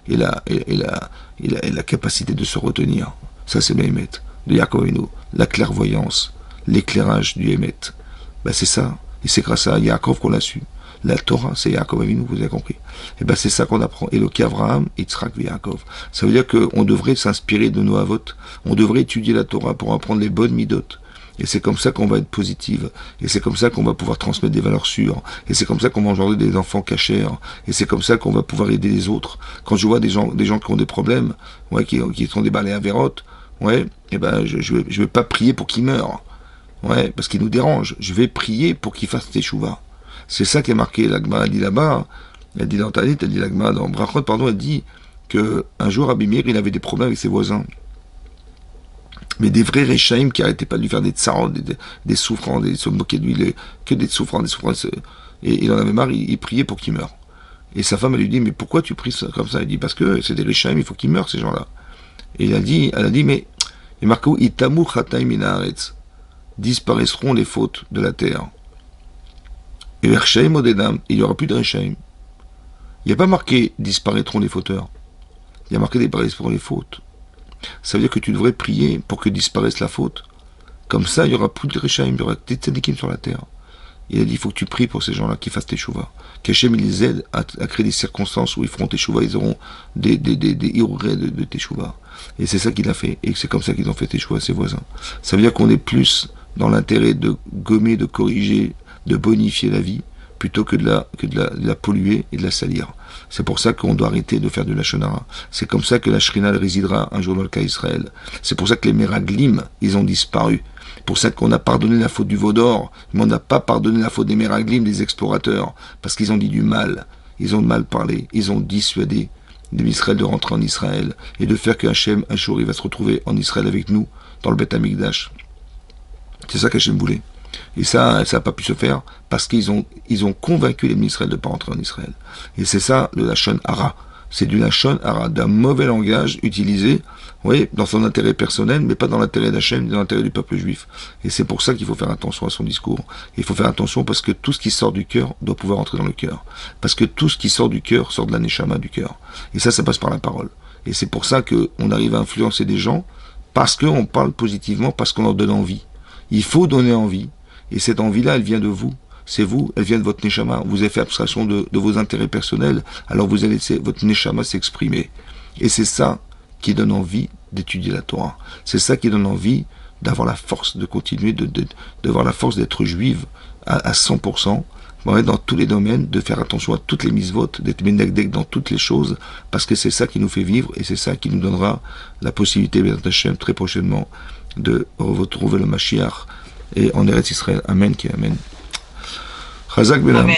et la capacité de se retenir. Ça, c'est le Hémet, de Yaakov Avinu. La clairvoyance, l'éclairage du Hémet. Ben, c'est ça. Et c'est grâce à Yaakov qu'on l'a su. La Torah, c'est Yaakov Avinu, vous avez compris. Et ben, c'est ça qu'on apprend. Eloké Avraham, Yitzhak et Yaakov. Ça veut dire qu'on devrait s'inspirer de nos avot. On devrait étudier la Torah pour apprendre les bonnes midotes. Et c'est comme ça qu'on va être positive. Et c'est comme ça qu'on va pouvoir transmettre des valeurs sûres. Et c'est comme ça qu'on va engendrer des enfants cachés. Et c'est comme ça qu'on va pouvoir aider les autres. Quand je vois des gens qui ont des problèmes, ouais, qui sont des balais à vérote, ouais, et ben, je vais pas prier pour qu'ils meurent. Ouais, parce qu'ils nous dérangent. Je vais prier pour qu'ils fassent teshuva. C'est ça qui est marqué. L'Agma a dit là-bas, elle dit dans Talit, elle dit l'Agma dans Brachot, pardon, elle dit que un jour Abimir, il avait des problèmes avec ses voisins. Mais des vrais Réchaïm qui arrêtaient pas de lui faire des tsarot, des souffrances, de se moquer de lui, que des souffrances. Et il en avait marre, il priait pour qu'il meure. Et sa femme, elle lui dit, mais pourquoi tu pries ça comme ça? Il dit, parce que c'est des Rishaim, il faut qu'ils meurent, ces gens-là. Et elle a dit, mais, et Marco, Itamu Chataim Minaretz, disparaîtront les fautes de la terre. Et Rishaim Odedam, il n'y aura plus de Rishaim. Il n'y a pas marqué disparaîtront les fauteurs. Il y a marqué disparaîtront les fautes. Ça veut dire que tu devrais prier pour que disparaisse la faute. Comme ça, il n'y aura plus de Rishaim, il y aura des tzadikim sur la terre. Il a dit, il faut que tu pries pour ces gens-là qui fassent teshuva. Qu'Hachem, il les aide à créer des circonstances où ils feront teshuva, ils auront des hirurés de teshuva. Et c'est ça qu'il a fait. Et c'est comme ça qu'ils ont fait teshuva à ses voisins. Ça veut dire qu'on est plus dans l'intérêt de gommer, de corriger, de bonifier la vie, plutôt que de la polluer et de la salir. C'est pour ça qu'on doit arrêter de faire de la shonara. C'est comme ça que la shrina résidera un jour dans le cas Israël. C'est pour ça que les meraglim, ils ont disparu. C'est pour ça qu'on a pardonné la faute du veau d'or, mais on n'a pas pardonné la faute des meraglim, des explorateurs, parce qu'ils ont dit du mal. Ils ont mal parlé. Ils ont dissuadé d'Israël de rentrer en Israël et de faire qu'Hachem, un jour, il va se retrouver en Israël avec nous, dans le Beth Amikdash. C'est ça qu'Hachem voulait. Et ça n'a pas pu se faire parce qu'ils ont convaincu les Israël de ne pas rentrer en Israël. Et c'est ça le Lachon Hara. C'est du Lachon Hara, d'un mauvais langage utilisé, oui, dans son intérêt personnel, mais pas dans l'intérêt d'Hachem, mais dans l'intérêt du peuple juif. Et c'est pour ça qu'il faut faire attention à son discours. Il faut faire attention parce que tout ce qui sort du cœur doit pouvoir entrer dans le cœur. Parce que tout ce qui sort du cœur sort de la neshama du cœur. Et ça passe par la parole. Et c'est pour ça qu'on arrive à influencer des gens, parce qu'on parle positivement, parce qu'on leur donne envie. Il faut donner envie. Et cette envie-là, elle vient de vous. C'est vous, elle vient de votre neshama. Vous avez fait abstraction de vos intérêts personnels, alors vous allez laisser votre neshama s'exprimer. Et c'est ça qui donne envie d'étudier la Torah. C'est ça qui donne envie d'avoir la force de continuer, d'avoir la force d'être juive à 100%, dans tous les domaines, de faire attention à toutes les mitzvot, d'être benedek dans toutes les choses, parce que c'est ça qui nous fait vivre, et c'est ça qui nous donnera la possibilité, Bézat Hashem, très prochainement, de retrouver le Mashiach, et en Eretz Israël. Amen, qui Amen. Chazak Benam.